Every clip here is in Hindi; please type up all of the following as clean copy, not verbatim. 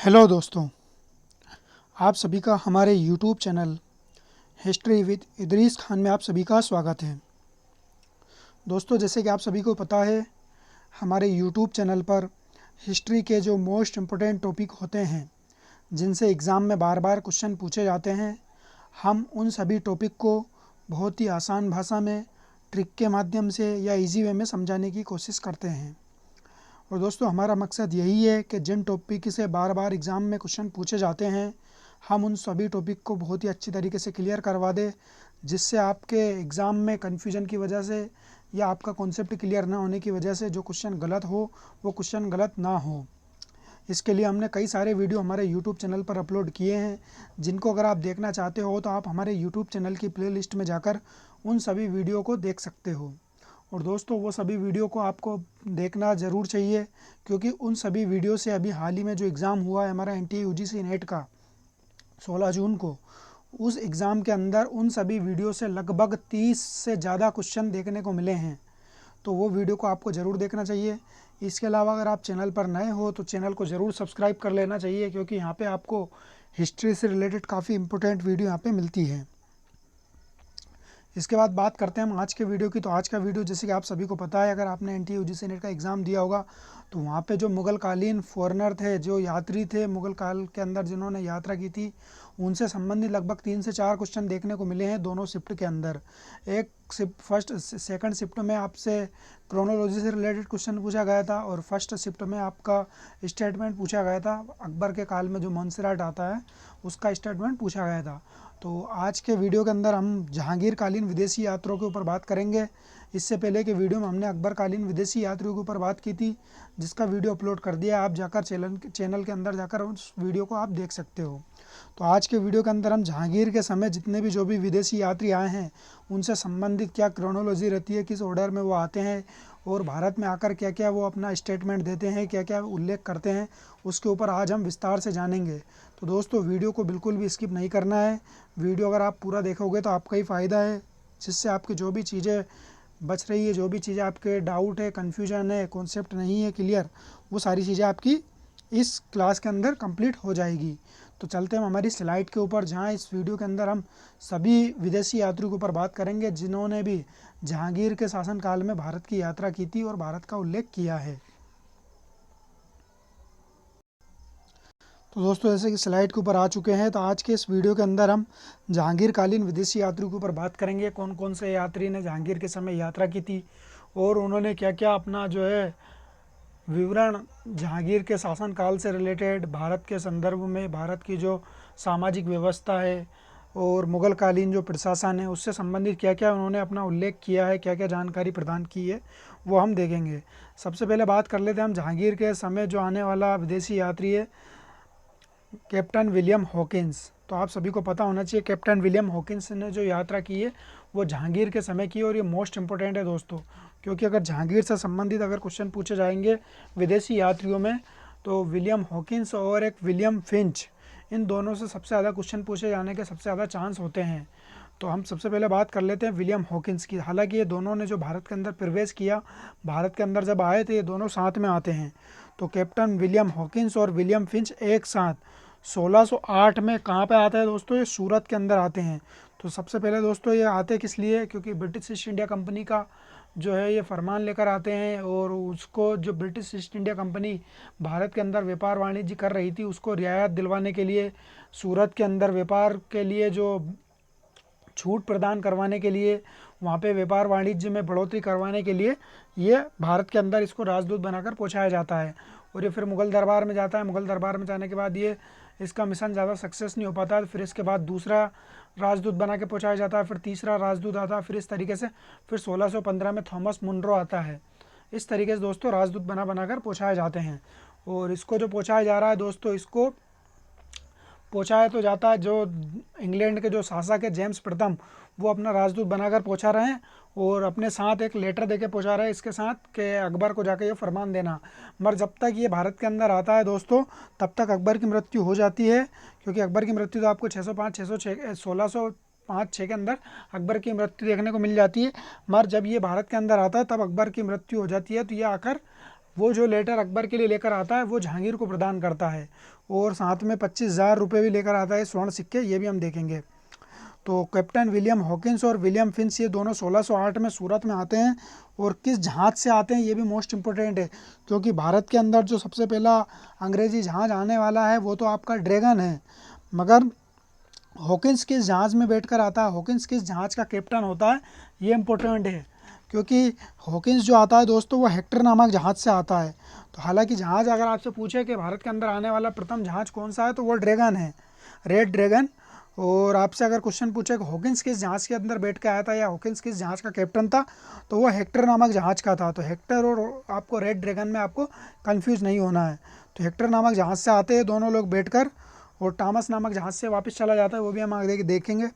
हेलो दोस्तों, आप सभी का हमारे YouTube channel history with Idris Khan में आप सभी का स्वागत है। दोस्तों, जैसे कि आप सभी को पता है, हमारे यूट्यूब चैनल पर हिस्ट्री के जो मोस्ट इम्पोर्टेंट टॉपिक होते हैं, जिनसे एग्ज़ाम में बार बार क्वेश्चन पूछे जाते हैं, हम उन सभी टॉपिक को बहुत ही आसान भाषा में ट्रिक के माध्यम से या इजी वे में समझाने की कोशिश करते हैं। और दोस्तों, हमारा मकसद यही है कि जिन टॉपिक से बार बार एग्ज़ाम में क्वेश्चन पूछे जाते हैं, हम उन सभी टॉपिक को बहुत ही अच्छी तरीके से क्लियर करवा दें, जिससे आपके एग्ज़ाम में कन्फ्यूजन की वजह से या आपका कॉन्सेप्ट क्लियर ना होने की वजह से जो क्वेश्चन गलत हो वो क्वेश्चन गलत ना हो। इसके लिए हमने कई सारे वीडियो हमारे यूट्यूब चैनल पर अपलोड किए हैं, जिनको अगर आप देखना चाहते हो तो आप हमारे यूट्यूब चैनल की प्लेलिस्ट में जाकर उन सभी वीडियो को देख सकते हो। और दोस्तों, वो सभी वीडियो को आपको देखना ज़रूर चाहिए, क्योंकि उन सभी वीडियो से अभी हाल ही में जो एग्ज़ाम हुआ है हमारा NTA UGC नेट का 16 जून को, उस एग्ज़ाम के अंदर उन सभी वीडियो से लगभग 30 से ज़्यादा क्वेश्चन देखने को मिले हैं। तो वो वीडियो को आपको ज़रूर देखना चाहिए। इसके अलावा अगर आप चैनल पर नए हो तो चैनल को ज़रूर सब्सक्राइब कर लेना चाहिए, क्योंकि यहाँ पे आपको हिस्ट्री से रिलेटेड काफ़ी इंपॉर्टेंट वीडियो यहाँ पे मिलती है। इसके बाद बात करते हैं हम आज के वीडियो की। तो आज का वीडियो, जैसे कि आप सभी को पता है, अगर आपने NTA UGC नेट का एग्ज़ाम दिया होगा तो वहाँ पे जो मुग़ल कालीन फॉरेनर थे, जो यात्री थे मुग़ल काल के अंदर जिन्होंने यात्रा की थी, उनसे संबंधित लगभग 3 से 4 क्वेश्चन देखने को मिले हैं दोनों शिफ्ट के अंदर। एक शिफ्ट फर्स्ट सेकंड शिफ्ट में आपसे क्रोनोलॉजी से रिलेटेड क्वेश्चन पूछा गया था, और फर्स्ट शिफ्ट में आपका स्टेटमेंट पूछा गया था। अकबर के काल में जो मोन्सेराट आता है उसका स्टेटमेंट पूछा गया था। तो आज के वीडियो के अंदर हम जहांगीर कालीन विदेशी यात्रियों के ऊपर बात करेंगे। इससे पहले के वीडियो में हमने अकबर कालीन विदेशी यात्रियों के ऊपर बात की थी, जिसका वीडियो अपलोड कर दिया। आप जाकर चैनल के अंदर जाकर उस वीडियो को आप देख सकते हो। तो आज के वीडियो के अंदर हम जहांगीर के समय जितने भी जो भी विदेशी यात्री आए हैं, उनसे संबंधित क्या क्रोनोलॉजी रहती है, किस ऑर्डर में वो आते हैं, और भारत में आकर क्या क्या वो अपना स्टेटमेंट देते हैं, क्या क्या उल्लेख करते हैं, उसके ऊपर आज हम विस्तार से जानेंगे। तो दोस्तों, वीडियो को बिल्कुल भी स्किप नहीं करना है। वीडियो अगर आप पूरा देखोगे तो आपका ही फ़ायदा है, जिससे आपकी जो भी चीज़ें बच रही है, जो भी चीज़ें आपके डाउट है, कन्फ्यूजन है, कॉन्सेप्ट नहीं है क्लियर, वो सारी चीज़ें आपकी इस क्लास के अंदर कंप्लीट हो जाएगी। तो चलते हैं हमारी स्लाइड के ऊपर, जहाँ इस वीडियो के अंदर हम सभी विदेशी यात्रियों के ऊपर बात करेंगे जिन्होंने भी जहांगीर के शासनकाल में भारत की यात्रा की थी और भारत का उल्लेख किया है। तो दोस्तों, जैसे कि स्लाइड के ऊपर आ चुके हैं, तो आज के इस वीडियो के अंदर हम जहांगीर कालीन विदेशी यात्रियों के ऊपर बात करेंगे। कौन कौन से यात्री ने जहांगीर के समय यात्रा की थी और उन्होंने क्या क्या अपना जो है विवरण जहांगीर के शासनकाल से रिलेटेड, भारत के संदर्भ में भारत की जो सामाजिक व्यवस्था है और मुग़ल कालीन जो प्रशासन है उससे संबंधित क्या क्या उन्होंने अपना उल्लेख किया है, क्या क्या जानकारी प्रदान की है, वो हम देखेंगे। सबसे पहले बात कर लेते हैं हम जहांगीर के समय जो आने वाला विदेशी यात्री है, कैप्टन विलियम हॉकिंस। तो आप सभी को पता होना चाहिए, कैप्टन विलियम हॉकिंस ने जो यात्रा की है वो जहांगीर के समय की, और ये मोस्ट इंपॉर्टेंट है दोस्तों, क्योंकि अगर जहांगीर से संबंधित अगर क्वेश्चन पूछे जाएंगे विदेशी यात्रियों में, तो विलियम हॉकिंस और एक विलियम फिंच, इन दोनों से सबसे ज़्यादा क्वेश्चन पूछे जाने के सबसे ज़्यादा चांस होते हैं। तो हम सबसे पहले बात कर लेते हैं विलियम हॉकिंस की। हालांकि ये दोनों ने जो भारत के अंदर प्रवेश किया, भारत के अंदर जब आए थे, ये दोनों साथ में आते हैं। तो कैप्टन विलियम हॉकिंस और विलियम फिंच एक साथ 1608 में कहाँ पे आता है दोस्तों, ये सूरत के अंदर आते हैं। तो सबसे पहले दोस्तों ये आते किस लिए, क्योंकि ब्रिटिश ईस्ट इंडिया कंपनी का जो है ये फरमान लेकर आते हैं, और उसको जो British east India company Bharat के अंदर व्यापार वाणिज्य कर रही थी उसको रियायत दिलवाने के लिए, सूरत के अंदर व्यापार के लिए जो छूट प्रदान करवाने के लिए, वहाँ पे व्यापार वाणिज्य में बढ़ोतरी करवाने के लिए ये भारत के अंदर इसको राजदूत बनाकर पहुँचाया जाता है। और ये फिर मुग़ल दरबार में जाता है। मुग़ल दरबार में जाने के बाद ये इसका मिशन ज़्यादा सक्सेस नहीं हो पाता है, फिर इसके बाद दूसरा राजदूत बना के पहुँचाया जाता है, फिर तीसरा राजदूत आता है, फिर इस तरीके से फिर 1615 में थॉमस मुनरो आता है। इस तरीके से दोस्तों राजदूत बनाकर पहुँचाए जाते हैं। और इसको जो पहुँचाया जा रहा है दोस्तों, इसको पहुँचाया तो जाता है, जो इंग्लैंड के जो शासक है जेम्स प्रथम, वो अपना राजदूत बनाकर पहुँचा रहे हैं, और अपने साथ एक लेटर देके पहुँचा रहे हैं इसके साथ कि अकबर को जाके ये फरमान देना। मगर जब तक ये भारत के अंदर आता है दोस्तों, तब तक अकबर की मृत्यु हो जाती है, क्योंकि अकबर की मृत्यु तो आपको 605 606 1605-6 के अंदर अकबर की मृत्यु देखने को मिल जाती है। मगर जब ये भारत के अंदर आता है तब अकबर की मृत्यु हो जाती है। तो ये आकर वो जो लेटर अकबर के लिए लेकर आता है वो जहांगीर को प्रदान करता है, और साथ में 25,000 रुपये भी लेकर आता है स्वर्ण सिक्के, ये भी हम देखेंगे। तो कैप्टन विलियम हॉकिंस और विलियम फिंच ये दोनों 1608 में सूरत में आते हैं, और किस जहाज़ से आते हैं ये भी मोस्ट इम्पोर्टेंट है, क्योंकि भारत के अंदर जो सबसे पहला अंग्रेज़ी जहाज़ आने वाला है वो तो आपका ड्रैगन है, मगर हॉकिंस किस जहाज़ में बैठकर आता है, हॉकिंस किस जहाज़ का कैप्टन होता है, ये इम्पोर्टेंट है। क्योंकि हॉकिंस जो आता है दोस्तों वो हेक्टर नामक जहाज़ से आता है। तो हालांकि जहाज़ अगर आपसे पूछे कि भारत के अंदर आने वाला प्रथम जहाज़ कौन सा है, तो वो ड्रैगन है, रेड ड्रैगन। और आपसे अगर क्वेश्चन पूछे कि हॉकिंस किस जहाज़ के अंदर बैठ के आया था या हॉकिंस किस जहाज़ का कैप्टन था, तो वो हेक्टर नामक जहाज़ का था। तो हेक्टर और आपको रेड ड्रैगन में आपको कंफ्यूज नहीं होना है। तो हेक्टर नामक जहाज़ से आते हैं दोनों लोग बैठकर, और टॉमस नामक जहाज़ से वापस चला जाता है, वो भी हम आगे देखेंगे।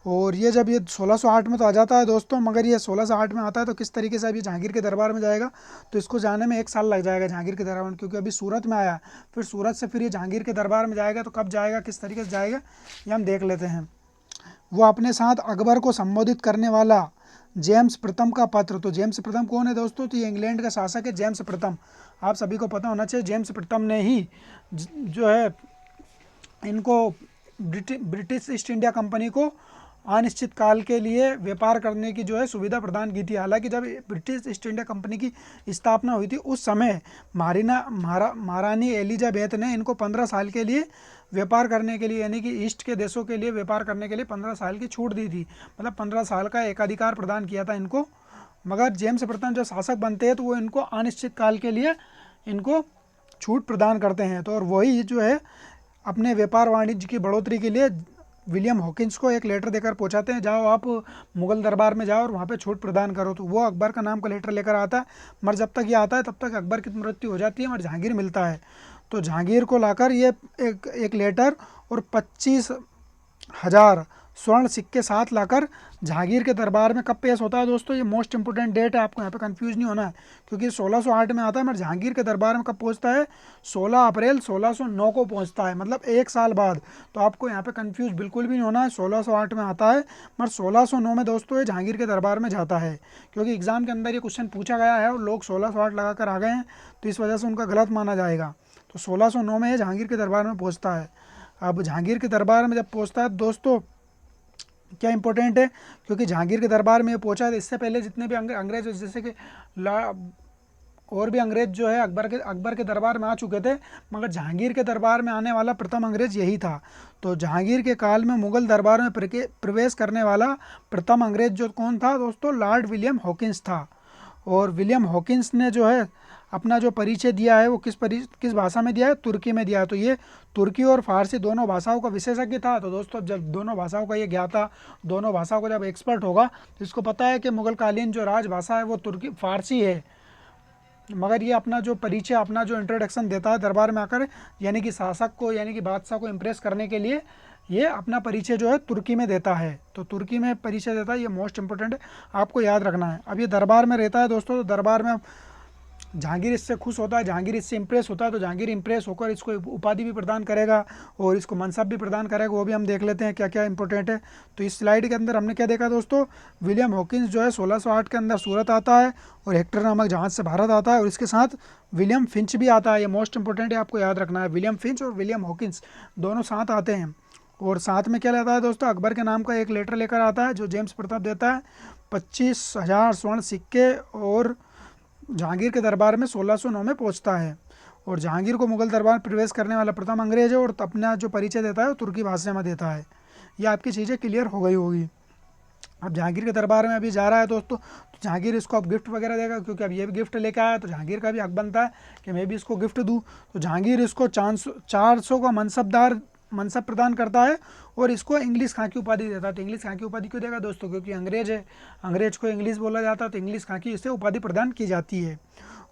और ये जब ये 1608 में तो आ जाता है दोस्तों, मगर ये 1608 में आता है तो किस तरीके से अभी जहांगीर के दरबार में जाएगा, तो इसको जाने में 1 साल लग जाएगा जहांगीर के दरबार में, क्योंकि अभी सूरत में आया, फिर सूरत से फिर ये जहांगीर के दरबार में जाएगा। तो कब जाएगा, किस तरीके से जाएगा, ये हम देख लेते हैं। वो अपने साथ अकबर को संबोधित करने वाला जेम्स प्रथम का पत्र, तो जेम्स प्रथम कौन है दोस्तों, तो ये इंग्लैंड का शासक है जेम्स प्रथम, आप सभी को पता होना चाहिए। जेम्स प्रथम ने ही जो है इनको ब्रिटिश ईस्ट इंडिया कंपनी को अनिश्चित काल के लिए व्यापार करने की जो है सुविधा प्रदान की थी। हालांकि जब ब्रिटिश ईस्ट इंडिया कंपनी की स्थापना हुई थी उस समय महारानी एलिजाबेथ ने इनको 15 साल के लिए व्यापार करने के लिए, यानी कि ईस्ट के देशों के लिए व्यापार करने के लिए 15 साल की छूट दी थी, मतलब 15 साल का एकाधिकार प्रदान किया था इनको। मगर जेम्स प्रथम जब शासक बनते हैं तो वो इनको अनिश्चित काल के लिए इनको छूट प्रदान करते हैं। तो और वही जो है अपने व्यापार वाणिज्य की बढ़ोतरी के लिए विलियम हॉकिंस को एक लेटर देकर पहुंचाते हैं, जाओ आप मुगल दरबार में जाओ और वहाँ पे छूट प्रदान करो। तो वो अकबर का नाम का लेटर लेकर आता है, मगर जब तक ये आता है तब तक अकबर की मृत्यु हो जाती है और जहांगीर मिलता है। तो जहांगीर को लाकर ये एक लेटर और 25,000 स्वर्ण सिक्के साथ लाकर जहांगीर के दरबार में कब पेश होता है दोस्तों, ये मोस्ट इंपोर्टेंट डेट है, आपको यहाँ पे कंफ्यूज नहीं होना है, क्योंकि 1608 में आता है, मगर जहांगीर के दरबार में कब पहुँचता है, 16 अप्रैल 1609 को पहुँचता है, मतलब 1 साल बाद। तो आपको यहाँ पे कंफ्यूज बिल्कुल भी नहीं होना है, 1608 में आता है मगर 1609 में दोस्तों ये जहांगीर के दरबार में जाता है, क्योंकि एग्जाम के अंदर ये क्वेश्चन पूछा गया है और लोग 1608 लगा कर आ गए हैं, तो इस वजह से उनका गलत माना जाएगा। तो 1609 में ये जहांगीर के दरबार में पहुँचता है। अब जहांगीर के दरबार में जब पहुँचता है दोस्तों क्या इंपॉर्टेंट है, क्योंकि जहांगीर के दरबार में पहुंचा है, इससे पहले जितने भी अंग्रेज जैसे कि और भी अंग्रेज जो है अकबर के दरबार में आ चुके थे, मगर जहांगीर के दरबार में आने वाला प्रथम अंग्रेज यही था। तो जहांगीर के काल में मुगल दरबार में प्रवेश करने वाला प्रथम अंग्रेज जो कौन था दोस्तों, लॉर्ड विलियम हॉकिंस था। और विलियम हॉकिंस ने जो है अपना जो परिचय दिया है वो किस भाषा में दिया है, तुर्की में दिया है। तो ये तुर्की और फारसी दोनों भाषाओं का विशेषज्ञ था। तो दोस्तों जब दोनों भाषाओं का ये ज्ञाता, दोनों भाषाओं का जब एक्सपर्ट होगा तो इसको पता है कि मुगलकालीन जो राजभाषा है वो तुर्की फारसी है। मगर ये अपना जो परिचय, अपना जो इंट्रोडक्शन देता है दरबार में आकर, यानी कि शासक को, यानी कि बादशाह को इम्प्रेस करने के लिए ये अपना परिचय जो है तुर्की में देता है। तो तुर्की में परिचय देता है, ये मोस्ट इंपोर्टेंट है, आपको याद रखना है। अब ये दरबार में रहता है दोस्तों, तो दरबार में जहांगीर इससे खुश होता है, जहांगीर इससे इंप्रेस होता है, तो जहांगीर इंप्रेस होकर इसको उपाधि भी प्रदान करेगा और इसको मनसब भी प्रदान करेगा, वो भी हम देख लेते हैं क्या क्या इंपॉर्टेंट है। तो इस स्लाइड के अंदर हमने क्या देखा दोस्तों, विलियम हॉकिंस जो है 1608 के अंदर सूरत आता है और हेक्टर नामक जहाज से भारत आता है, और इसके साथ विलियम फिंच भी आता है, ये मोस्ट इंपॉर्टेंट है, आपको याद रखना है। विलियम फिंच और विलियम हॉकिंस दोनों साथ आते हैं, और साथ में क्या लेता है दोस्तों, अकबर के नाम का एक लेटर लेकर आता है जो जेम्स प्रताप देता है, 25,000 स्वर्ण सिक्के, और जहांगीर के दरबार में 1609 में पहुंचता है। और जहांगीर को मुगल दरबार में प्रवेश करने वाला प्रथम अंग्रेज है, और अपना जो परिचय देता है वो तुर्की भाषा में देता है। ये आपकी चीज़ें क्लियर हो गई होगी। अब जहांगीर के दरबार में अभी जा रहा है दोस्तों, तो जहांगीर इसको अब गिफ्ट वगैरह देगा, क्योंकि अब ये भी गिफ्ट लेके आया, तो जहांगीर का भी हक बनता है कि मैं भी इसको गिफ्ट दूँ। तो जहांगीर इसको 400 का मनसब प्रदान करता है और इसको इंग्लिश खां की उपाधि देता है। तो इंग्लिश खां की उपाधि क्यों देगा दोस्तों, क्योंकि अंग्रेज है, अंग्रेज को इंग्लिश बोला जाता है, तो इंग्लिश खां की इसे उपाधि प्रदान की जाती है।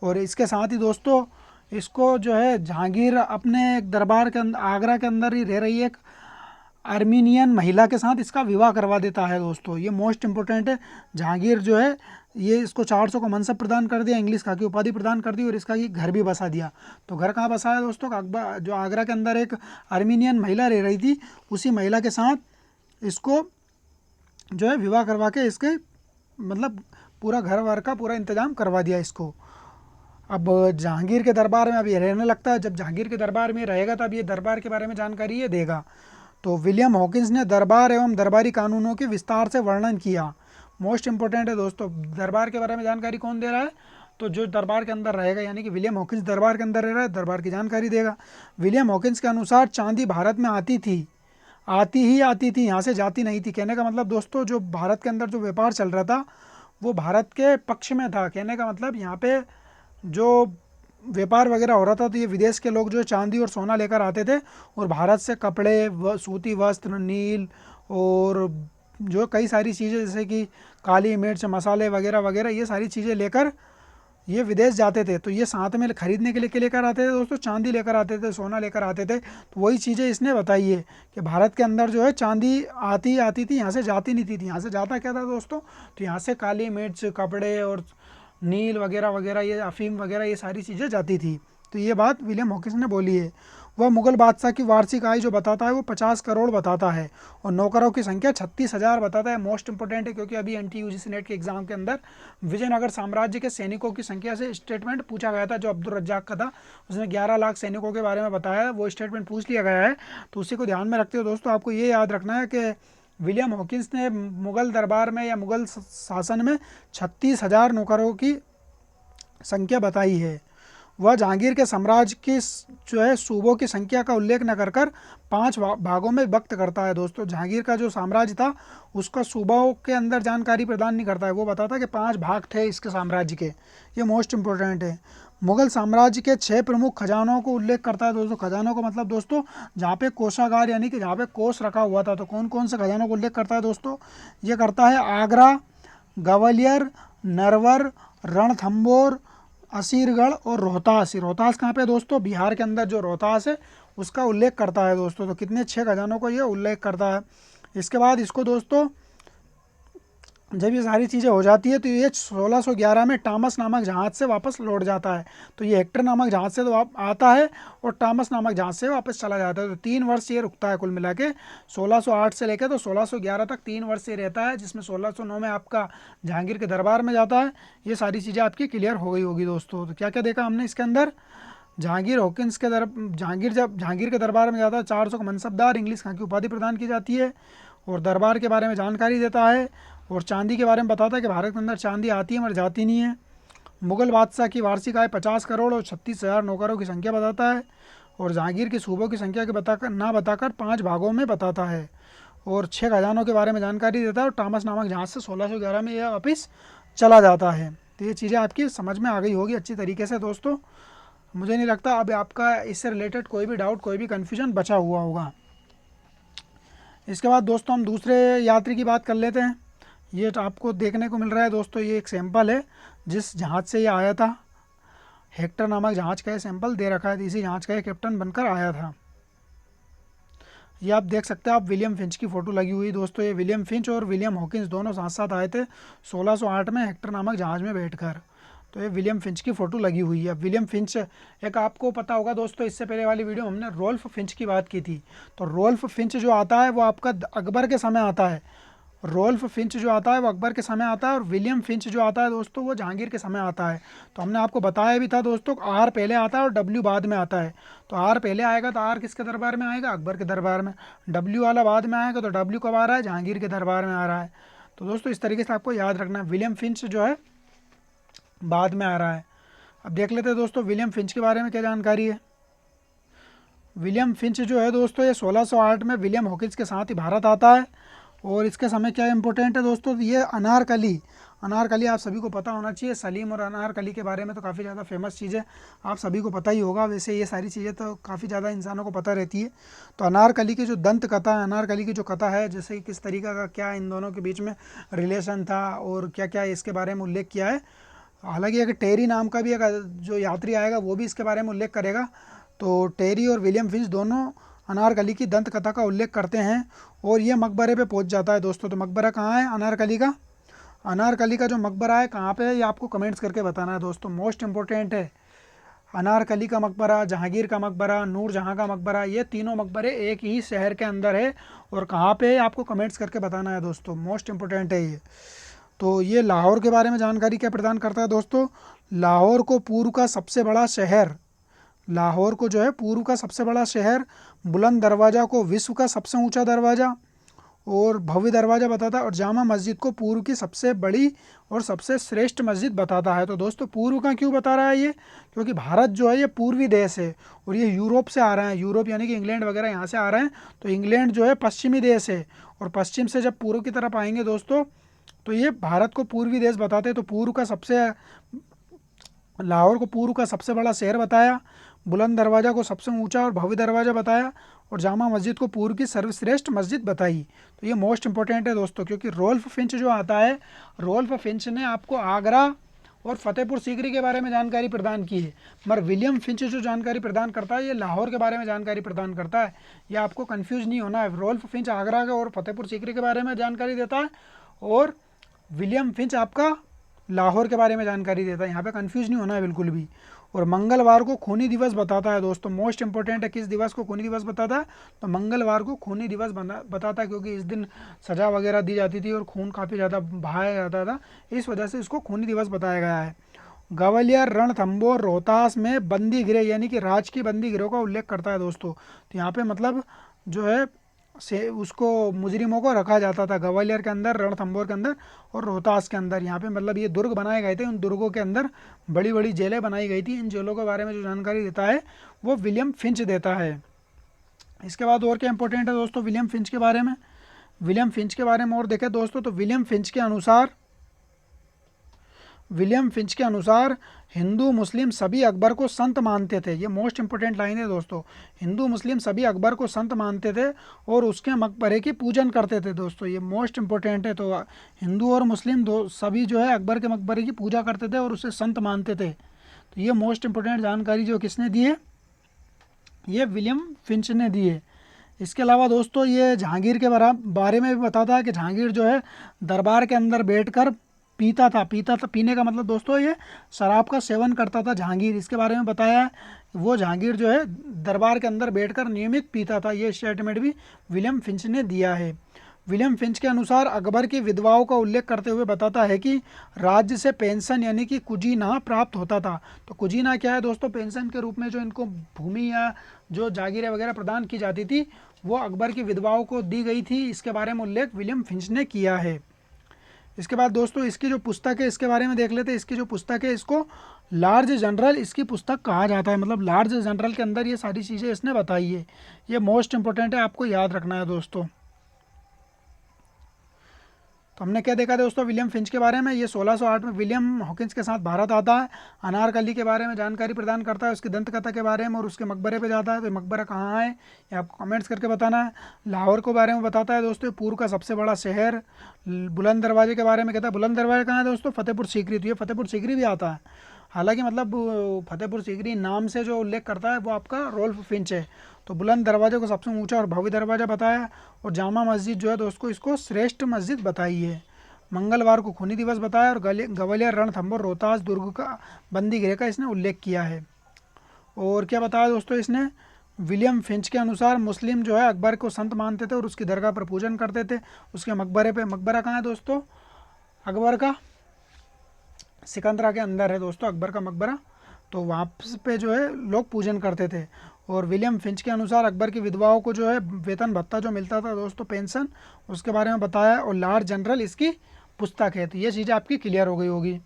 और इसके साथ ही दोस्तों इसको जो है जहांगीर अपने दरबार के अंदर, आगरा के अंदर ही रह रही एक आर्मीनियन महिला के साथ इसका विवाह करवा देता है दोस्तों, ये मोस्ट इंपॉर्टेंट है। जहांगीर जो है ये इसको 400 का मनसब प्रदान कर दिया, इंग्लिश खां की उपाधि प्रदान कर दी, और इसका ये घर भी बसा दिया। तो घर कहाँ बसाया दोस्तों, अकबर जो आगरा के अंदर एक आर्मीनियन महिला रह रही थी, उसी महिला के साथ इसको जो है विवाह करवा के इसके मतलब पूरा घर वर का पूरा इंतजाम करवा दिया इसको। अब जहांगीर के दरबार में अब ये रहने लगता है। जब जहांगीर के दरबार में रहेगा तब ये दरबार के बारे में जानकारी ये देगा। तो विलियम हॉकिंस ने दरबार एवं दरबारी कानूनों के विस्तार से वर्णन किया। मोस्ट इंपॉर्टेंट है दोस्तों, दरबार के बारे में जानकारी कौन दे रहा है? तो जो दरबार के अंदर रहेगा, यानी कि विलियम हॉकिंस दरबार के अंदर रह रहा है, दरबार की जानकारी देगा। विलियम हॉकिंस के अनुसार चांदी भारत में आती थी, आती थी, यहाँ से जाती नहीं थी। कहने का मतलब दोस्तों, जो भारत के अंदर जो व्यापार चल रहा था वो भारत के पक्ष में था। कहने का मतलब यहाँ पे जो व्यापार वगैरह हो रहा था तो ये विदेश के लोग जो चांदी और सोना लेकर आते थे और भारत से कपड़े, सूती वस्त्र, नील और जो कई सारी चीज़ें जैसे कि काली मिर्च, मसाले वगैरह वगैरह, ये सारी चीज़ें लेकर ये विदेश जाते थे। तो ये साथ में खरीदने के लिए लेकर आते थे दोस्तों, चांदी लेकर आते थे, सोना लेकर आते थे। तो वही चीज़ें इसने बताई है कि भारत के अंदर जो है चांदी आती थी, यहाँ से जाती नहीं थी। यहाँ से जाता क्या था दोस्तों? तो यहाँ से काली मिर्च, कपड़े और नील वगैरह वगैरह, ये अफीम वगैरह, ये सारी चीज़ें जाती थी। तो ये बात विलियम हॉकिंस ने बोली है। वह मुगल बादशाह की वार्षिक आय जो बताता है वो 50 करोड़ बताता है और नौकरों की संख्या 36,000 बताता है। मोस्ट इंपॉर्टेंट है क्योंकि अभी NTUGC नेट के एग्जाम के अंदर विजयनगर साम्राज्य के सैनिकों की संख्या से स्टेटमेंट पूछा गया था। जो अब्दुल रज्जाक का था, उसने 11 लाख सैनिकों के बारे में बताया, वो स्टेटमेंट पूछ लिया गया है। तो उसी को ध्यान में रखते हुए दोस्तों आपको ये याद रखना है कि विलियम हॉकिंस ने मुगल दरबार में या मुगल शासन में 36,000 नौकरों की संख्या बताई है। वह जहांगीर के साम्राज्य की जो है सूबों की संख्या का उल्लेख न कर 5 भागों में व्यक्त करता है। दोस्तों जहांगीर का जो साम्राज्य था उसका सूबों के अंदर जानकारी प्रदान नहीं करता है, वो बताता है कि 5 भाग थे इसके साम्राज्य के। ये मोस्ट इंपॉर्टेंट है। मुगल साम्राज्य के 6 प्रमुख खजानों को उल्लेख करता है। दोस्तों खजानों का मतलब दोस्तों जहाँ पे कोषागार यानी कि जहाँ पे कोष रखा हुआ था, तो कौन कौन से खजानों को उल्लेख करता है दोस्तों? ये करता है आगरा, ग्वालियर, नरवर, रणथंबोर, असीरगढ़ और रोहतास। रोहतास कहाँ पे दोस्तों? बिहार के अंदर जो रोहतास है उसका उल्लेख करता है दोस्तों। तो कितने 6 खजानों को ये उल्लेख करता है। इसके बाद इसको दोस्तों जब ये सारी चीज़ें हो जाती है तो ये 1611 में टॉमस नामक जहाज़ से वापस लौट जाता है। तो ये हेक्टर नामक जहाज़ से तो आता है और टॉमस नामक जहाज़ से वापस चला जाता है। तो 3 वर्ष ये रुकता है कुल मिला के, 1608 से लेकर तो 1611 तक 3 वर्ष ये रहता है, जिसमें 1609 में आपका जहांगीर के दरबार में जाता है। ये सारी चीज़ें आपकी क्लियर हो गई होगी दोस्तों। तो क्या क्या देखा हमने इसके अंदर? जहांगीर हॉकिंस के जब जहांगीर के दरबार में जाता है 400 का मनसबदार, इंग्लिश खां की उपाधि प्रदान की जाती है और दरबार के बारे में जानकारी देता है और चांदी के बारे में बताता है कि भारत के अंदर चांदी आती है मगर जाती नहीं है। मुगल बादशाह की वार्षिक आय 50 करोड़ और 36,000 नौकरों की संख्या बताता है और जहांगीर के सूबों की संख्या के बताकर 5 भागों में बताता है और 6 खजानों के बारे में जानकारी देता है और टॉमस नामक जहाज से 1611 में यह वापिस चला जाता है। तो ये चीज़ें आपकी समझ में आ गई होगी अच्छी तरीके से दोस्तों। मुझे नहीं लगता अब आपका इससे रिलेटेड कोई भी डाउट, कोई भी कन्फ्यूजन बचा हुआ होगा। इसके बाद दोस्तों हम दूसरे यात्री की बात कर लेते हैं। ये तो आपको देखने को मिल रहा है दोस्तों, ये एक सैंपल है जिस जहाज़ से ये आया था। हेक्टर नामक जहाज़ का ये सैंपल दे रखा है, तो इसी जहाज़ का ये कैप्टन बनकर आया था। ये आप देख सकते हैं, आप विलियम फिंच की फ़ोटो लगी हुई दोस्तों। ये विलियम फिंच और विलियम हॉकिंस दोनों साथ साथ आए थे 1608 में हेक्टर नामक जहाज़ में बैठकर। तो ये विलियम फिंच की फ़ोटो लगी हुई है। विलियम फिंच एक आपको पता होगा दोस्तों, इससे पहले वाली वीडियो में हमने रोल्फ फिंच की बात की थी। तो रोल्फ फिंच जो आता है वो आपका अकबर के समय आता है। रोल्फ फिंच जो आता है वो अकबर के समय आता है और विलियम फिंच जो आता है दोस्तों वो जहांगीर के समय आता है। तो हमने आपको बताया भी था दोस्तों, आर पहले आता है और डब्ल्यू बाद में आता है। तो आर पहले आएगा तो आर किसके दरबार में आएगा? अकबर के दरबार में। डब्ल्यू वाला बाद में आएगा तो डब्ल्यू कब आ रहा है? जहांगीर के दरबार में आ रहा है। तो दोस्तों इस तरीके से आपको याद रखना है, विलियम फिंच जो है बाद में आ रहा है। अब देख लेते हैं दोस्तों विलियम फिंच के बारे में क्या जानकारी है। विलियम फिंच जो है दोस्तों ये 1608 में विलियम हॉकिंस के साथ ही भारत आता है और इसके समय क्या इंपॉर्टेंट है दोस्तों, ये अनारकली आप सभी को पता होना चाहिए। सलीम और अनारकली के बारे में तो काफ़ी ज़्यादा फेमस चीज़ें आप सभी को पता ही होगा। वैसे ये सारी चीज़ें तो काफ़ी ज़्यादा इंसानों को पता रहती है। तो अनारकली की जो दंत कथा है, अनारकली की जो कथा है, जैसे किस तरीका का क्या इन दोनों के बीच में रिलेशन था और क्या क्या इसके बारे में उल्लेख किया है। हालांकि एक टेरी नाम का भी एक जो यात्री आएगा वो भी इसके बारे में उल्लेख करेगा। तो टेरी और विलियम फिंच दोनों अनारकली की दंत कथा का उल्लेख करते हैं और ये मकबरे पे पहुंच जाता है दोस्तों। तो मकबरा कहाँ है अनारकली का जो मकबरा है कहाँ पे है, ये आपको कमेंट्स करके बताना है दोस्तों। मोस्ट इंपॉर्टेंट है, अनारकली का मकबरा, जहांगीर का मकबरा, नूरजहां का मकबरा, ये तीनों मकबरे एक ही शहर के अंदर है और कहाँ पे आपको कमेंट्स करके बताना है दोस्तों। मोस्ट इंपॉर्टेंट है ये। तो ये लाहौर के बारे में जानकारी क्या प्रदान करता है दोस्तों, लाहौर को पूर्व का सबसे बड़ा शहर, लाहौर को जो है पूर्व का सबसे बड़ा शहर, बुलंद दरवाज़ा को विश्व का सबसे ऊंचा दरवाज़ा और भव्य दरवाज़ा बताता है, और जामा मस्जिद को पूर्व की सबसे बड़ी और सबसे श्रेष्ठ मस्जिद बताता है। तो दोस्तों पूर्व का क्यों बता रहा है ये, क्योंकि भारत जो है ये पूर्वी देश है और ये यूरोप से आ रहे हैं, यूरोप यानी कि इंग्लैंड वगैरह यहाँ से आ रहे हैं। तो इंग्लैंड जो है पश्चिमी देश है और पश्चिम से जब पूर्व की तरफ आएंगे दोस्तों तो ये भारत को पूर्वी देश बताते हैं। तो पूर्व का सबसे, लाहौर को पूर्व का सबसे बड़ा शहर बताया, बुलंद दरवाज़ा को सबसे ऊंचा और भव्य दरवाज़ा बताया, और जामा मस्जिद को पूर्व की सर्वश्रेष्ठ मस्जिद बताई। तो ये मोस्ट इंपॉर्टेंट है दोस्तों, क्योंकि रोल्फ फिंच जो आता है, रोल्फ फिंच ने आपको आगरा और फतेहपुर सीकरी के बारे में जानकारी प्रदान की है, मगर विलियम फिंच जो जानकारी प्रदान करता है ये लाहौर के बारे में जानकारी प्रदान करता है। ये आपको कन्फ्यूज़ नहीं होना है, रोल्फ फिंच आगरा के और फतेहपुर सीकरी के बारे में जानकारी देता है और विलियम फिंच आपका लाहौर के बारे में जानकारी देता है, यहाँ पे कंफ्यूज नहीं होना है बिल्कुल भी। और मंगलवार को खूनी दिवस बताता है दोस्तों, मोस्ट इंपॉर्टेंट है, किस दिवस को खूनी दिवस बताता है, तो मंगलवार को खूनी दिवस बताता है, क्योंकि इस दिन सजा वगैरह दी जाती थी और खून काफ़ी ज़्यादा बहाया जाता था, इस वजह से इसको खूनी दिवस बताया गया है। ग्वालियर, रणथंभौर, रोहतास में बंदी गृह यानी कि राजकीय बंदी गृह का उल्लेख करता है दोस्तों। तो यहाँ पे मतलब जो है से उसको मुजरिमों को रखा जाता था ग्वालियर के अंदर, रणथंभौर के अंदर और रोहतास के अंदर। यहाँ पे मतलब ये दुर्ग बनाए गए थे, उन दुर्गों के अंदर बड़ी बड़ी जेलें बनाई गई थी। इन जेलों के बारे में जो जानकारी देता है वो विलियम फिंच देता है। इसके बाद और क्या इंपॉर्टेंट है दोस्तों विलियम फिंच के बारे में, विलियम फिंच के बारे में और देखें दोस्तों तो विलियम फिंच के अनुसार हिंदू मुस्लिम सभी अकबर को संत मानते थे। ये मोस्ट इंपॉर्टेंट लाइन है दोस्तों, हिंदू मुस्लिम सभी अकबर को संत मानते थे और उसके मकबरे की पूजन करते थे दोस्तों, ये मोस्ट इंपॉर्टेंट है। तो हिंदू और मुस्लिम दो सभी जो है अकबर के मकबरे की पूजा करते थे और उसे संत मानते थे। तो ये मोस्ट इंपॉर्टेंट जानकारी जो किसने दी है, ये विलियम फिंच ने दी है। इसके अलावा दोस्तों ये जहांगीर के बारे में भी बताता है कि जहांगीर जो है दरबार के अंदर बैठकर पीता था, पीने का मतलब दोस्तों ये शराब का सेवन करता था जहांगीर, इसके बारे में बताया है। वो जहांगीर जो है दरबार के अंदर बैठकर नियमित पीता था, ये स्टेटमेंट भी विलियम फिंच ने दिया है। विलियम फिंच के अनुसार अकबर की विधवाओं का उल्लेख करते हुए बताता है कि राज्य से पेंशन यानी कि कुजीना प्राप्त होता था। तो कुजीना क्या है दोस्तों, पेंशन के रूप में जो इनको भूमि या जो जागीरें वगैरह प्रदान की जाती थी वो अकबर की विधवाओं को दी गई थी, इसके बारे में उल्लेख विलियम फिंच ने किया है। इसके बाद दोस्तों इसकी जो पुस्तक है इसके बारे में देख लेते हैं। इसकी जो पुस्तक है इसको लार्ज जनरल इसकी पुस्तक कहा जाता है, मतलब लार्ज जनरल के अंदर ये सारी चीज़ें इसने बताई है। ये मोस्ट इंपॉर्टेंट है, आपको याद रखना है दोस्तों। तो हमने क्या देखा दोस्तों विलियम फिंच के बारे में, ये 1608 में विलियम हॉकिंस के साथ भारत आता है, अनारकली के बारे में जानकारी प्रदान करता है, उसकी दंतकथा के बारे में और उसके मकबरे पे जाता है। तो मकबरा कहाँ है ये आपको कमेंट्स करके बताना है। लाहौर के बारे में बताता है दोस्तों, पूर्व का सबसे बड़ा शहर। बुलंद दरवाजे के बारे में कहता है, बुलंद दरवाजा कहाँ है दोस्तों, फतेहपुर सीकरी। तो ये फतेहपुर सीकरी भी आता है, हालांकि मतलब फतेहपुर सीकरी नाम से जो उल्लेख करता है वो आपका रोल्फ फिंच है। तो बुलंद दरवाजे को सबसे ऊंचा और भव्य दरवाज़ा बताया और जामा मस्जिद जो है दोस्तों इसको श्रेष्ठ मस्जिद बताई है। मंगलवार को खूनी दिवस बताया और ग्वालियर, रणथंभौर, रोहतास दुर्ग का बंदी गृह का इसने उल्लेख किया है। और क्या बताया दोस्तों इसने, विलियम फिंच के अनुसार मुस्लिम जो है अकबर को संत मानते थे और उसकी दरगाह पर पूजन करते थे। उसके मकबरे पे, मकबरा कहाँ है दोस्तों, अकबर का सिकंदरा के अंदर है दोस्तों अकबर का मकबरा, तो वहाँ पे जो है लोग पूजन करते थे। और विलियम फिंच के अनुसार अकबर की विधवाओं को जो है वेतन भत्ता जो मिलता था दोस्तों, पेंशन, उसके बारे में बताया और लार्ज जनरल इसकी पुस्तक है। तो ये चीज़ें आपकी क्लियर हो गई होगी।